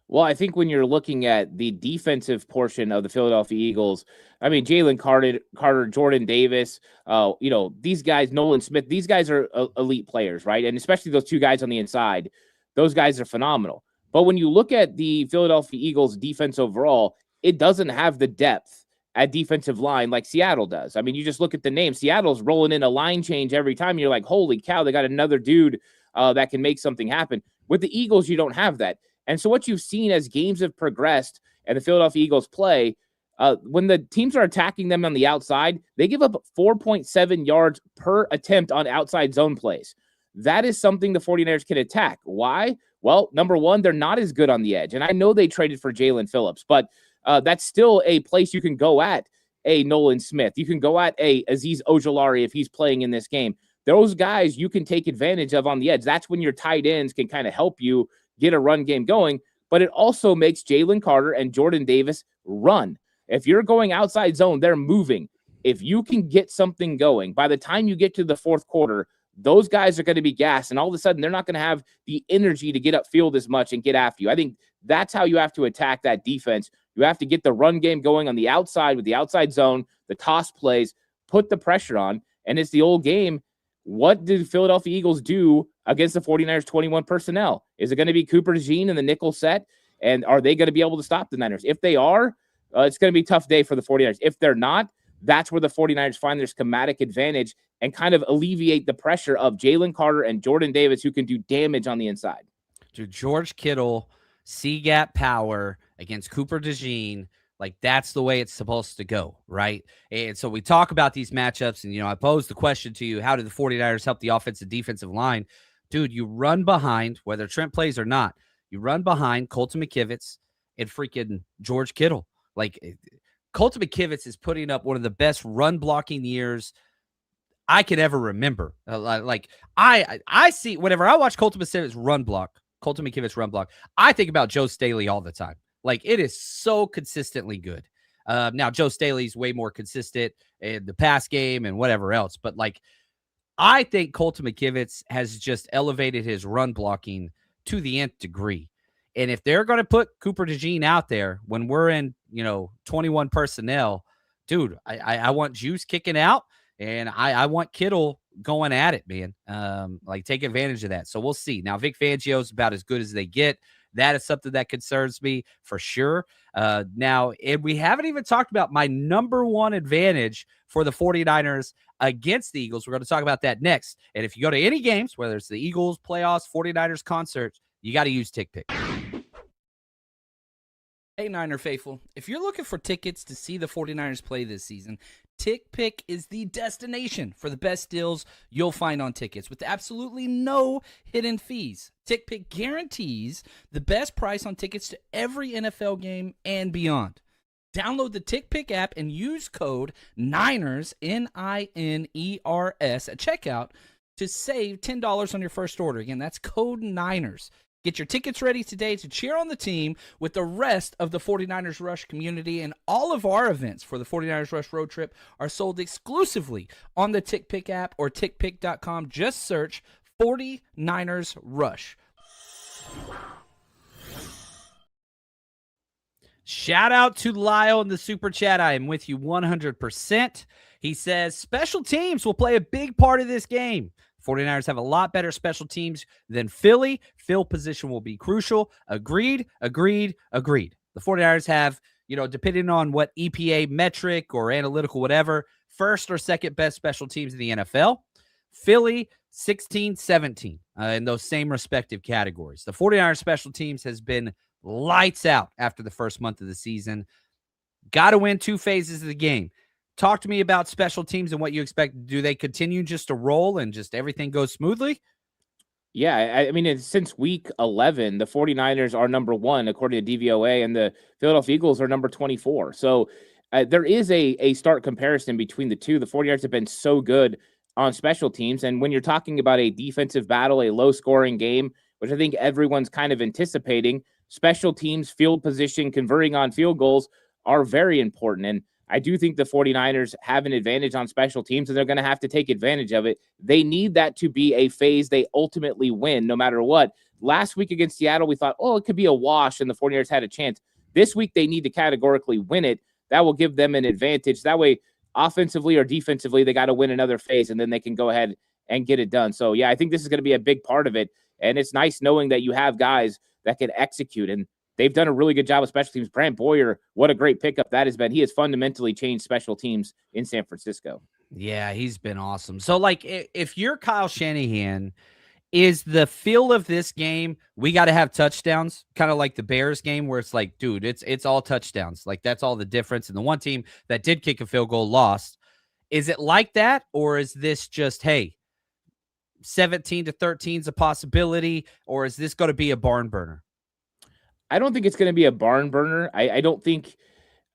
Well, I think when you're looking at the defensive portion of the Philadelphia Eagles, I mean, Jalen Carter, Jordan Davis, these guys, Nolan Smith, these guys are elite players, right? And especially those 2 guys on the inside, those guys are phenomenal. But when you look at the Philadelphia Eagles defense overall, it doesn't have the depth at defensive line like Seattle does. I mean, you just look at the name. Seattle's rolling in a line change every time. You're like, holy cow, they got another dude that can make something happen. With the Eagles, you don't have that. And so what you've seen as games have progressed and the Philadelphia Eagles play, when the teams are attacking them on the outside, they give up 4.7 yards per attempt on outside zone plays. That is something the 49ers can attack. Why? Well, number one, they're not as good on the edge. And I know they traded for Jalen Phillips, but that's still a place you can go at a Nolan Smith. You can go at a Azeez Ojulari if he's playing in this game. Those guys you can take advantage of on the edge. That's when your tight ends can kind of help you get a run game going, but it also makes Jalen Carter and Jordan Davis run. If you're going outside zone, they're moving. If you can get something going, by the time you get to the fourth quarter, those guys are going to be gassed, and all of a sudden they're not going to have the energy to get upfield as much and get after you. I think that's how you have to attack that defense. You have to get the run game going on the outside with the outside zone, the toss plays, put the pressure on, and it's the old game. What did the Philadelphia Eagles do against the 49ers 21 personnel? Is it going to be Cooper DeJean in the nickel set? And are they going to be able to stop the Niners? If they are, it's going to be a tough day for the 49ers. If they're not, that's where the 49ers find their schematic advantage and kind of alleviate the pressure of Jalen Carter and Jordan Davis, who can do damage on the inside. Dude, George Kittle, C-gap power against Cooper DeJean. Like, that's the way it's supposed to go, right? And so we talk about these matchups, and, I posed the question to you, how did the 49ers help the offensive defensive line? Dude, you run behind, whether Trent plays or not, you run behind Colton McKivitz and freaking George Kittle. Like, Colton McKivitz is putting up one of the best run blocking years I can ever remember. I see, whenever I watch Colton McKivitz run block, I think about Joe Staley all the time. Like, it is so consistently good. Now, Joe Staley's way more consistent in the pass game and whatever else. But, like, I think Colton McKivitz has just elevated his run blocking to the nth degree. And if they're going to put Cooper DeJean out there when we're in, 21 personnel, dude, I want Juice kicking out, and I want Kittle going at it, man. Take advantage of that. So we'll see. Now, Vic Fangio's about as good as they get. That is something that concerns me for sure. Now, and we haven't even talked about my number one advantage for the 49ers against the Eagles. We're going to talk about that next. And if you go to any games, whether it's the Eagles, playoffs, 49ers concerts, you got to use TickPick. Hey, Niner faithful, if you're looking for tickets to see the 49ers play this season, TickPick is the destination for the best deals you'll find on tickets with absolutely no hidden fees. TickPick guarantees the best price on tickets to every NFL game and beyond. Download the TickPick app and use code NINERS, NINERS, at checkout to save $10 on your first order. Again, that's code NINERS. Get your tickets ready today to cheer on the team with the rest of the 49ers Rush community, and all of our events for the 49ers Rush road trip are sold exclusively on the TickPick app or tickpick.com. Just search 49ers Rush. Shout out to Lyle in the super chat. I am with you 100%. He says special teams will play a big part of this game. 49ers have a lot better special teams than Philly. Field position will be crucial. Agreed. The 49ers have, depending on what EPA metric or analytical whatever, first or second best special teams in the NFL. Philly, 16, 17 in those same respective categories. The 49ers special teams has been lights out after the first month of the season. Got to win 2 phases of the game. Talk to me about special teams and what you expect. Do they continue just to roll and just everything goes smoothly? Yeah, I mean, since week 11, the 49ers are number 1, according to DVOA, and the Philadelphia Eagles are number 24. So there is a stark comparison between the two. The 49ers have been so good on special teams. And when you're talking about a defensive battle, a low-scoring game, which I think everyone's kind of anticipating, special teams, field position, converting on field goals are very important. And I do think the 49ers have an advantage on special teams, and they're going to have to take advantage of it. They need that to be a phase they ultimately win, no matter what. Last week against Seattle, we thought, it could be a wash, and the 49ers had a chance. This week, they need to categorically win it. That will give them an advantage. That way, offensively or defensively, they got to win another phase, and then they can go ahead and get it done. So, yeah, I think this is going to be a big part of it, and it's nice knowing that you have guys that can execute, and they've done a really good job with special teams. Brant Boyer, what a great pickup that has been. He has fundamentally changed special teams in San Francisco. Yeah, he's been awesome. So, if you're Kyle Shanahan, is the feel of this game, we got to have touchdowns, kind of like the Bears game where it's like, dude, it's all touchdowns. Like, that's all the difference. And the one team that did kick a field goal lost. Is it like that? Or is this just, hey, 17-13 is a possibility? Or is this going to be a barn burner? I don't think it's going to be a barn burner. I don't think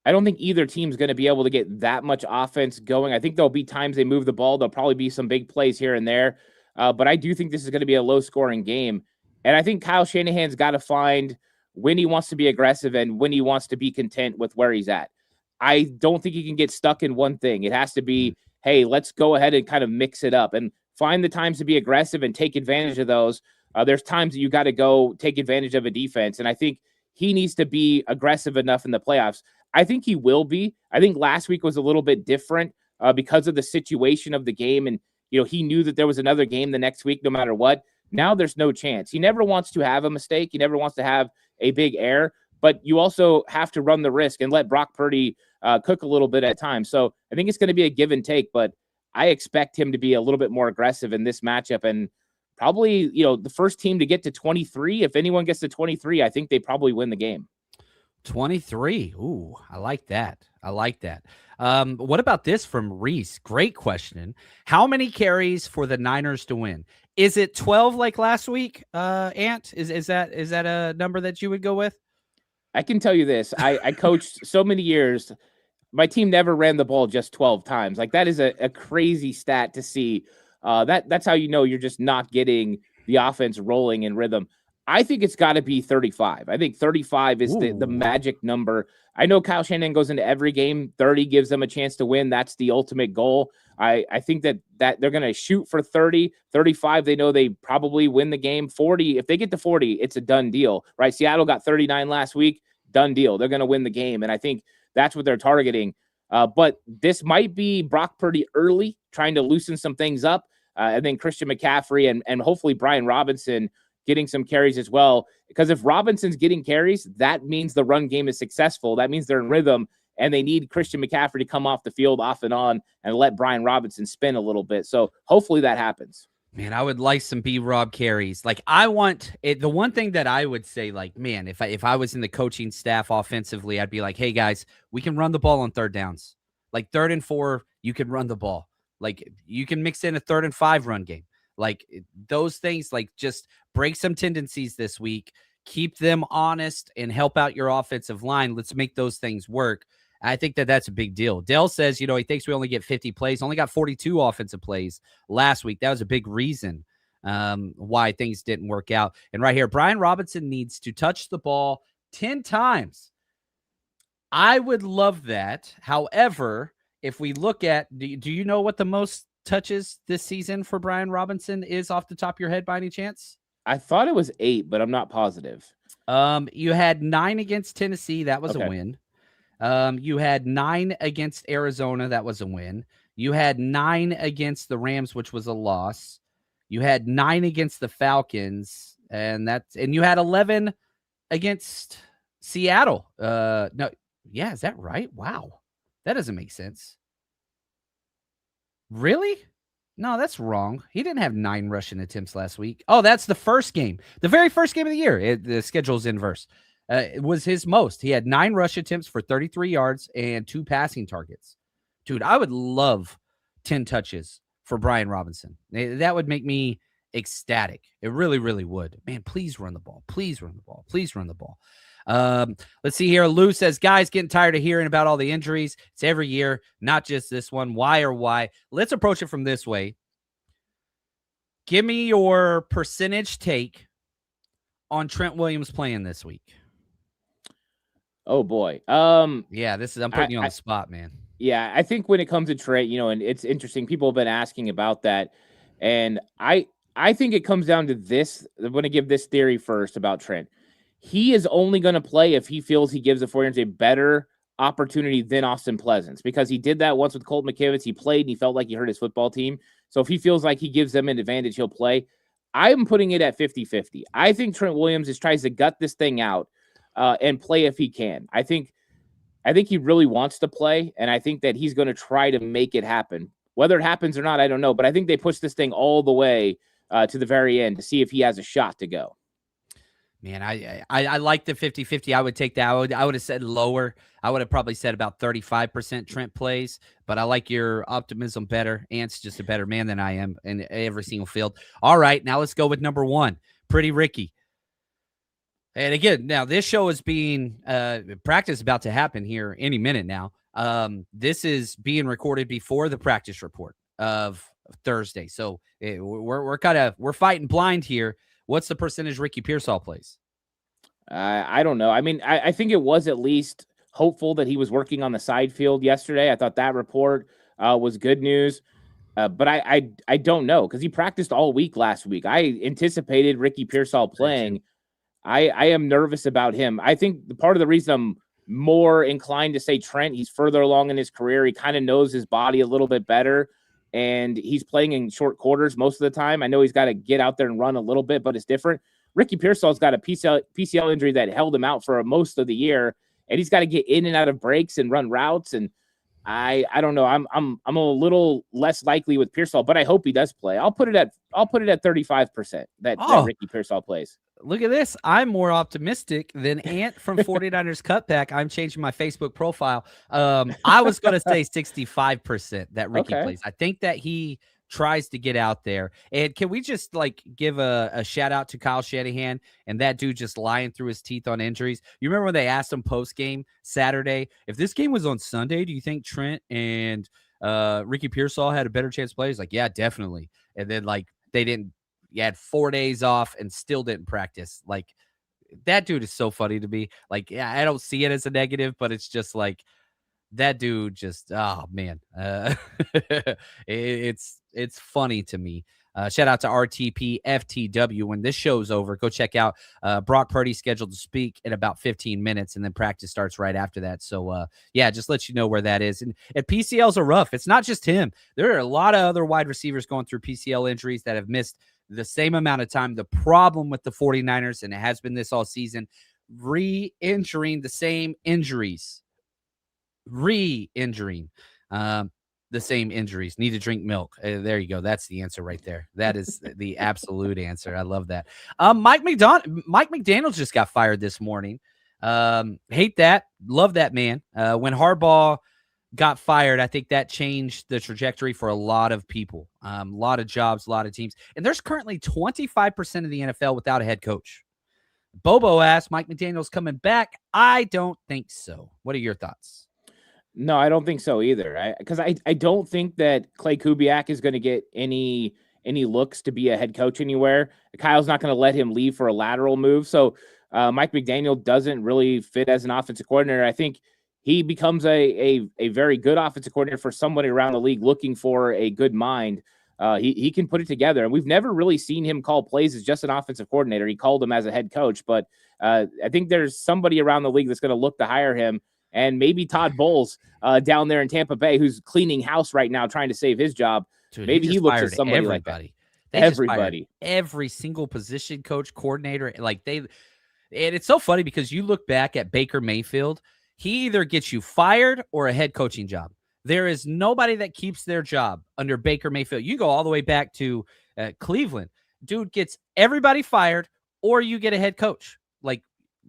either team's going to be able to get that much offense going. I think there'll be times they move the ball. There'll probably be some big plays here and there. But I do think this is going to be a low-scoring game. And I think Kyle Shanahan's got to find when he wants to be aggressive and when he wants to be content with where he's at. I don't think he can get stuck in one thing. It has to be, hey, let's go ahead and kind of mix it up and find the times to be aggressive and take advantage of those. There's times that you got to go take advantage of a defense. And I think he needs to be aggressive enough in the playoffs. I think he will be. I think last week was a little bit different because of the situation of the game. And, he knew that there was another game the next week, no matter what. Now there's no chance. He never wants to have a mistake. He never wants to have a big error, but you also have to run the risk and let Brock Purdy cook a little bit at times. So I think it's going to be a give and take, but I expect him to be a little bit more aggressive in this matchup. And probably, the first team to get to 23, if anyone gets to 23, I think they probably win the game. 23. Ooh, I like that. What about this from Reese? Great question. How many carries for the Niners to win? Is it 12 like last week, Ant? Is that a number that you would go with? I can tell you this. I coached so many years. My team never ran the ball just 12 times. Like, that is a crazy stat to see. That's how you're just not getting the offense rolling in rhythm. I think it's got to be 35. I think 35 is the magic number. I know Kyle Shanahan goes into every game. 30 gives them a chance to win. That's the ultimate goal. I think that they're going to shoot for 30, 35. They know they probably win the game. 40, if they get to 40, it's a done deal, right? Seattle got 39 last week. Done deal. They're going to win the game. And I think that's what they're targeting. But this might be Brock Purdy early, trying to loosen some things up. And then Christian McCaffrey and hopefully Brian Robinson getting some carries as well. Because if Robinson's getting carries, that means the run game is successful. That means they're in rhythm, and they need Christian McCaffrey to come off the field off and on and let Brian Robinson spin a little bit. So hopefully that happens. Man, I would like some B-Rob carries. Like, I want it. The one thing that I would say, like, man, if I was in the coaching staff offensively, I'd be like, hey, guys, we can run the ball on third downs. Like, 3rd and 4, you can run the ball. Like, you can mix in a 3rd and 5 run game. Like, those things, like, just break some tendencies this week, keep them honest, and help out your offensive line. Let's make those things work. I think that's a big deal. Dell says, he thinks we only get 50 plays, only got 42 offensive plays last week. That was a big reason why things didn't work out. And right here, Brian Robinson needs to touch the ball 10 times. I would love that. However, if we look at, do you know what the most touches this season for Brian Robinson is off the top of your head by any chance? I thought it was 8, but I'm not positive. You had 9 against Tennessee. That was a Okay. win. You had 9 against Arizona. That was a win. You had 9 against the Rams, which was a loss. You had 9 against the Falcons, and you had 11 against Seattle. No, yeah, is that right? Wow, that doesn't make sense. Really? No, that's wrong. He didn't have 9 rushing attempts last week. Oh, that's the first game, the very first game of the year. The schedule's inverse. It was his most. He had 9 rush attempts for 33 yards and 2 passing targets. Dude, I would love 10 touches for Brian Robinson. That would make me ecstatic. It really, really would. Man, please run the ball. Please run the ball. Please run the ball. Let's see here. Lou says, guys, getting tired of hearing about all the injuries. It's every year, not just this one. Why? Let's approach it from this way. Give me your percentage take on Trent Williams playing this week. Oh boy. Yeah, I'm putting you on the spot, man. Yeah, I think when it comes to Trent, and it's interesting. People have been asking about that, and I think it comes down to this. I'm going to give this theory first about Trent. He is only going to play if he feels he gives the 49ers a better opportunity than Austin Pleasance, because he did that once with Colt McKivitz. He played and he felt like he hurt his football team. So if he feels like he gives them an advantage, he'll play. I'm putting it at 50-50. I think Trent Williams tries to gut this thing out and play if he can. I think he really wants to play, and I think that he's going to try to make it happen. Whether it happens or not, I don't know. But I think they push this thing all the way to the very end to see if he has a shot to go. Man, I like the 50-50. I would take that. I would have said lower. I would have probably said about 35% Trent plays, but I like your optimism better. Ant's just a better man than I am in every single field. All right, now let's go with number 1, Pretty Ricky. And again, now this show is being practice about to happen here any minute now. This is being recorded before the practice report of Thursday. So we're fighting blind here. What's the percentage Ricky Pearsall plays? I don't know. I mean, I think it was at least hopeful that he was working on the side field yesterday. I thought that report was good news. But I don't know, because he practiced all week last week. I anticipated Ricky Pearsall playing. I am nervous about him. I think part of the reason I'm more inclined to say Trent, he's further along in his career. He kind of knows his body a little bit better, and he's playing in short quarters most of the time. I know he's got to get out there and run a little bit, but it's different. Ricky Pearsall's got a PCL injury that held him out for most of the year, and he's got to get in and out of breaks and run routes. And I don't know. I'm a little less likely with Pearsall, but I hope he does play. I'll put it at 35% that Ricky Pearsall plays. Look at this. I'm more optimistic than Ant from 49ers Cutback. I'm changing my Facebook profile. I was going to say 65% that Ricky plays. I think that he tries to get out there. And can we just give a shout out to Kyle Shanahan and that dude just lying through his teeth on injuries? You remember when they asked him post game Saturday, if this game was on Sunday, do you think Trent and Ricky Pearsall had a better chance to play? He's like, yeah, definitely. And then they didn't. You had 4 days off and still didn't practice. That dude is so funny to me. I don't see it as a negative, but it's just that dude just, oh man. It's funny to me. Shout out to RTP FTW. When this show's over, go check out Brock Purdy scheduled to speak in about 15 minutes, and then practice starts right after that. So, just let you know where that is. And PCLs are rough. It's not just him. There are a lot of other wide receivers going through PCL injuries that have missed the same amount of time. The problem with the 49ers, and it has been this all season, re-injuring the same injuries. Re-injuring the same injuries. Need to drink milk. There you go. That's the answer right there. That is the absolute answer. I love that. Mike McDaniel just got fired this morning. Hate that. Love that man. When Harbaugh got fired, I think that changed the trajectory for a lot of people, a lot of jobs, a lot of teams. And there's currently 25% of the NFL without a head coach. Bobo asked, Mike McDaniel's coming back. I don't think so. What are your thoughts? No, I don't think so either. Because I don't think that Clay Kubiak is going to get any looks to be a head coach anywhere. Kyle's not going to let him leave for a lateral move. So Mike McDaniel doesn't really fit as an offensive coordinator. I think he becomes a very good offensive coordinator for somebody around the league looking for a good mind. He can put it together. And we've never really seen him call plays as just an offensive coordinator. He called him as a head coach, but I think there's somebody around the league that's going to look to hire him. And maybe Todd Bowles down there in Tampa Bay, who's cleaning house right now, trying to save his job. Dude, maybe he looks at somebody everybody. like that. They Everybody, every single position coach, coordinator, like and it's so funny because you look back at Baker Mayfield, he either gets you fired or a head coaching job. There is nobody that keeps their job under Baker Mayfield. You go all the way back to Cleveland. Dude gets everybody fired or you get a head coach.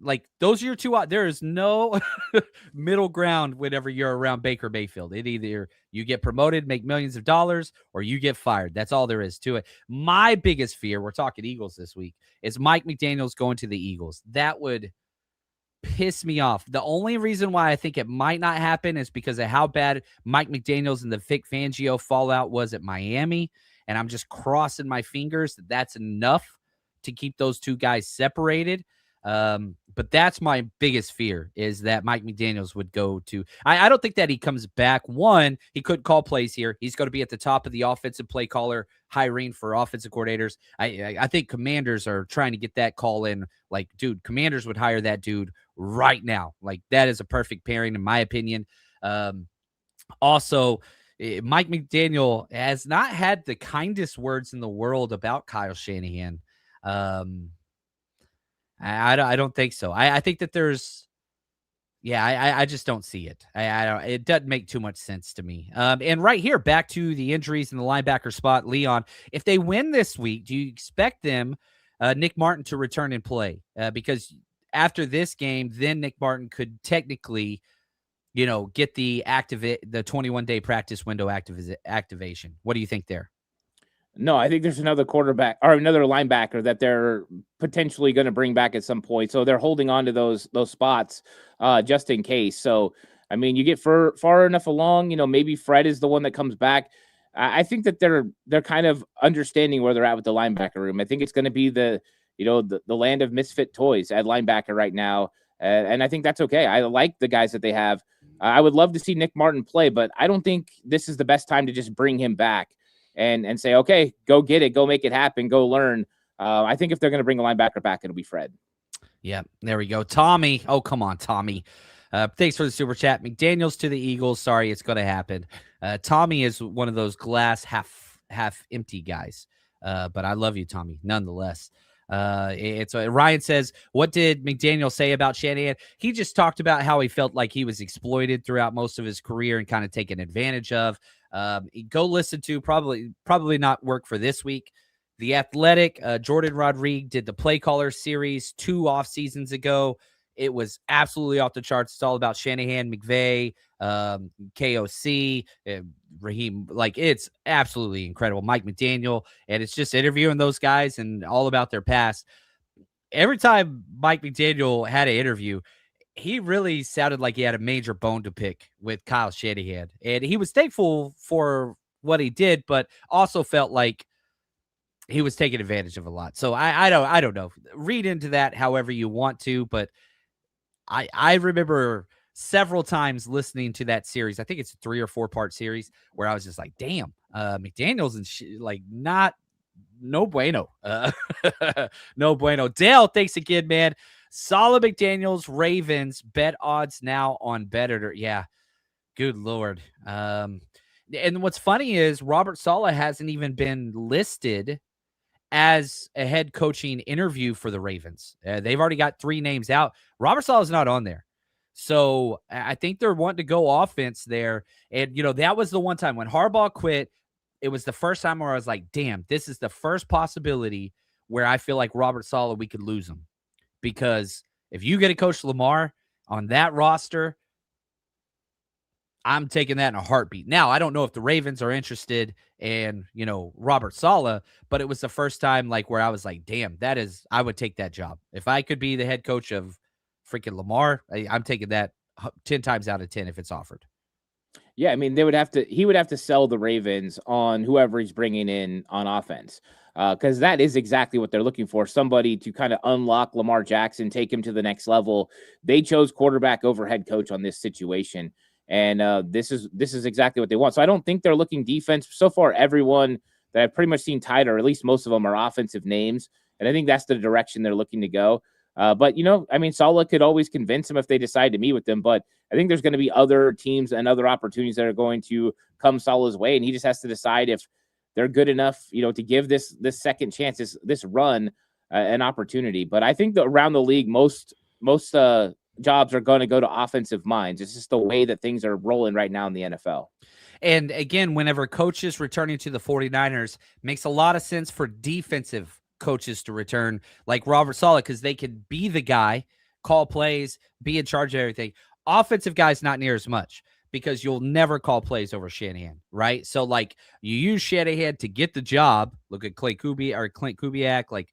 Like those are your two. There is no middle ground whenever you're around Baker Mayfield. It either you get promoted, make millions of dollars, or you get fired. That's all there is to it. My biggest fear, we're talking Eagles this week, is Mike McDaniels going to the Eagles. That would piss me off. The only reason why I think it might not happen is because of how bad Mike McDaniels and the Vic Fangio fallout was at Miami. And I'm just crossing my fingers that that's enough to keep those two guys separated. But that's my biggest fear is that Mike McDaniels would go to, I don't think that he comes back. One, he couldn't call plays here. He's going to be at the top of the offensive play caller hiring for offensive coordinators. I think Commanders are trying to get that call in. Like, dude, Commanders would hire that dude right now. Like, that is a perfect pairing in my opinion. Also, Mike McDaniel has not had the kindest words in the world about Kyle Shanahan. I don't think so. I think that there's, I just don't see it. I don't. It doesn't make too much sense to me. And right here, back to the injuries in the linebacker spot, Leon. If they win this week, do you expect them, Nick Martin, to return and play? Because after this game, then Nick Martin could technically, get the 21-day practice window activation. What do you think there? No, I think there's another quarterback or another linebacker that they're potentially going to bring back at some point. So they're holding on to those spots just in case. So, I mean, you get far enough along, maybe Fred is the one that comes back. I think that they're kind of understanding where they're at with the linebacker room. I think it's going to be the land of misfit toys at linebacker right now. And I think that's okay. I like the guys that they have. I would love to see Nick Martin play, but I don't think this is the best time to just bring him back and say, okay, go get it, go make it happen, go learn. I think if they're going to bring a linebacker back, it'll be Fred. Yeah, there we go. Tommy. Oh, come on, Tommy. Thanks for the super chat. McDaniels to the Eagles. Sorry, it's going to happen. Tommy is one of those glass half empty guys. But I love you, Tommy, nonetheless. Ryan says, what did McDaniel say about Shanahan? He just talked about how he felt like he was exploited throughout most of his career and kind of taken advantage of. Go listen to probably not work for this week. The Athletic, Jordan Rodriguez did the Play Caller series 2 off seasons ago. It was absolutely off the charts. It's all about Shanahan, McVay, KOC, Raheem. Like, it's absolutely incredible. Mike McDaniel, and it's just interviewing those guys and all about their past. Every time Mike McDaniel had an interview, he really sounded like he had a major bone to pick with Kyle Shanahan. And he was thankful for what he did, but also felt like he was taking advantage of a lot. So I don't know. Read into that however you want to, but I remember several times listening to that series. I think it's a 3 or 4 part series where I was just like, damn, McDaniels and no bueno. No bueno. Dale, thanks again, man. Solid McDaniels, Ravens, bet odds now on Bettor. Yeah, good Lord. And what's funny is Robert Saleh hasn't even been listed as a head coaching interview for the Ravens. They've already got 3 names out. Robert Saleh is not on there. So I think they're wanting to go offense there. And, that was the one time when Harbaugh quit. It was the first time where I was like, damn, this is the first possibility where I feel like Robert Saleh, we could lose him. Because if you get a Coach Lamar on that roster, I'm taking that in a heartbeat. Now, I don't know if the Ravens are interested in, Robert Saleh, but it was the first time where I was like, damn, I would take that job. If I could be the head coach of freaking Lamar, I'm taking that 10 times out of 10 if it's offered. Yeah, I mean, he would have to sell the Ravens on whoever he's bringing in on offense. Because that is exactly what they're looking for. Somebody to kind of unlock Lamar Jackson, take him to the next level. They chose quarterback over head coach on this situation. And this is exactly what they want. So I don't think they're looking defense. So far, everyone that I've pretty much seen tied, or at least most of them are offensive names. And I think that's the direction they're looking to go. But, I mean, Saleh could always convince him if they decide to meet with them. But I think there's going to be other teams and other opportunities that are going to come Saleh's way. And he just has to decide if they're good enough, to give this second chance, this run an opportunity. But I think that around the league, most jobs are going to go to offensive minds. It's just the way that things are rolling right now in the NFL. And again, whenever coaches returning to the 49ers, makes a lot of sense for defensive coaches to return, like Robert Saleh, because they could be the guy, call plays, be in charge of everything. Offensive guys, not near as much, because you'll never call plays over Shanahan, right? So, like, you use Shanahan to get the job. Look at Clint Kubiak, like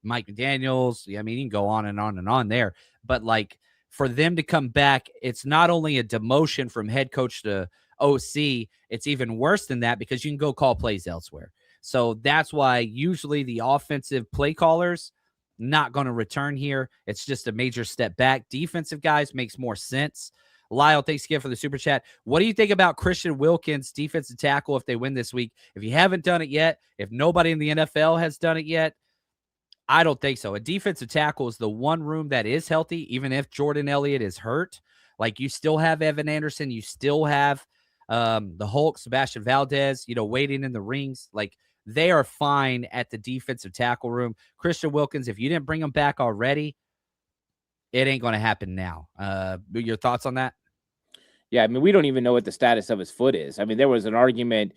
Mike McDaniels. I mean, you can go on and on and on there. But, like, for them to come back, it's not only a demotion from head coach to OC, it's even worse than that, because you can go call plays elsewhere. So that's why usually the offensive play callers not going to return here. It's just a major step back. Defensive guys makes more sense. Lyle, thanks again for the super chat. What do you think about Christian Wilkins, defensive tackle, if they win this week? If you haven't done it yet, if nobody in the NFL has done it yet, I don't think so. A defensive tackle is the one room that is healthy, even if Jordan Elliott is hurt. Like, you still have Evan Anderson. You still have the Hulk, Sebastian Valdez, waiting in the rings. Like, they are fine at the defensive tackle room. Christian Wilkins, if you didn't bring him back already, it ain't going to happen now. Your thoughts on that? Yeah, I mean, we don't even know what the status of his foot is. I mean, there was an argument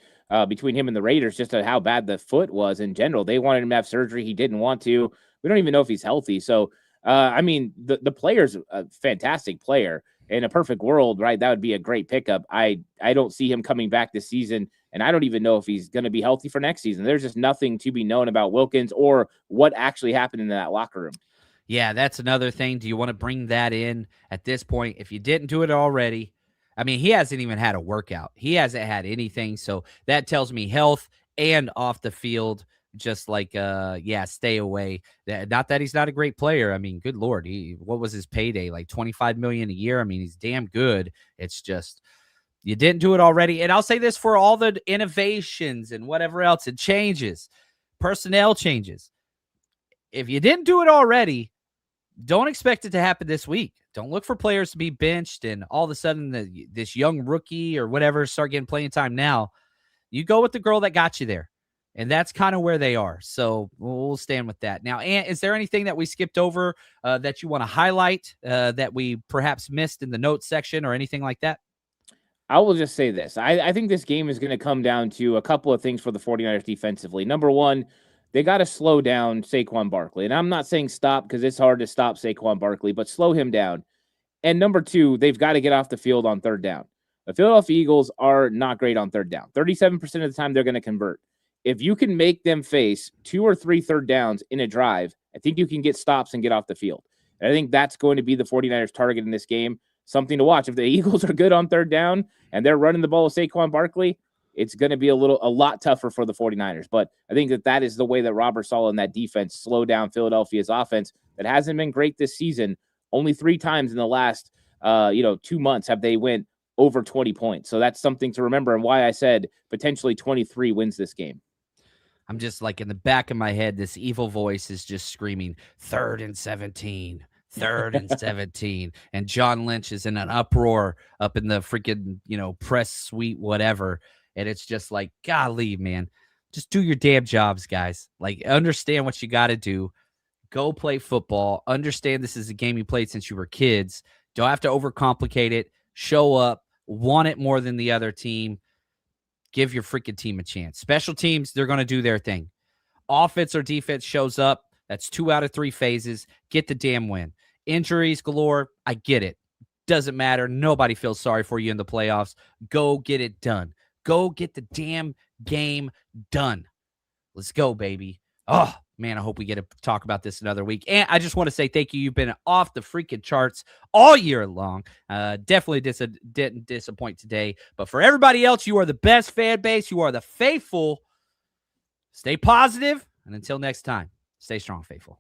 between him and the Raiders just on how bad the foot was in general. They wanted him to have surgery. He didn't want to. We don't even know if he's healthy. So, I mean, the player's a fantastic player. In a perfect world, right, that would be a great pickup. I don't see him coming back this season, and I don't even know if he's going to be healthy for next season. There's just nothing to be known about Wilkins or what actually happened in that locker room. Yeah, that's another thing. Do you want to bring that in at this point? If you didn't do it already, I mean, he hasn't even had a workout. He hasn't had anything. So that tells me health and off the field, just like, stay away. Not that he's not a great player. I mean, good Lord. What was his payday? Like $25 million a year. I mean, he's damn good. It's just, you didn't do it already. And I'll say this for all the innovations and whatever else, it changes, personnel changes. If you didn't do it already, don't expect it to happen this week. Don't look for players to be benched and all of a sudden this young rookie or whatever start getting playing time now. You go with the girl that got you there. And that's kind of where they are. So we'll stand with that. Now, Ant, is there anything that we skipped over that you want to highlight that we perhaps missed in the notes section or anything like that? I will just say this. I think this game is going to come down to a couple of things for the 49ers defensively. Number one, they got to slow down Saquon Barkley. And I'm not saying stop, because it's hard to stop Saquon Barkley, but slow him down. And number two, they've got to get off the field on third down. The Philadelphia Eagles are not great on third down. 37% of the time they're going to convert. If you can make them face 2 or 3 third downs in a drive, I think you can get stops and get off the field. And I think that's going to be the 49ers' target in this game. Something to watch. If the Eagles are good on third down and they're running the ball with Saquon Barkley, it's going to be a lot tougher for the 49ers. But I think that is the way that Robert Saleh and that defense slow down Philadelphia's offense that hasn't been great this season. Only 3 times in the last 2 months have they went over 20 points. So that's something to remember, and why I said potentially 23 wins this game. I'm just like, in the back of my head, this evil voice is just screaming 3rd and 17, 3rd and 17. And John Lynch is in an uproar up in the freaking, press suite, whatever. And it's just like, golly, man, just do your damn jobs, guys. Like, understand what you got to do. Go play football. Understand this is a game you played since you were kids. Don't have to overcomplicate it. Show up. Want it more than the other team. Give your freaking team a chance. Special teams, they're going to do their thing. Offense or defense shows up. That's 2 out of 3 phases. Get the damn win. Injuries galore. I get it. Doesn't matter. Nobody feels sorry for you in the playoffs. Go get it done. Go get the damn game done. Let's go, baby. Oh, man, I hope we get to talk about this another week. And I just want to say thank you. You've been off the freaking charts all year long. Definitely didn't disappoint today. But for everybody else, you are the best fan base. You are the faithful. Stay positive. And until next time, stay strong, faithful.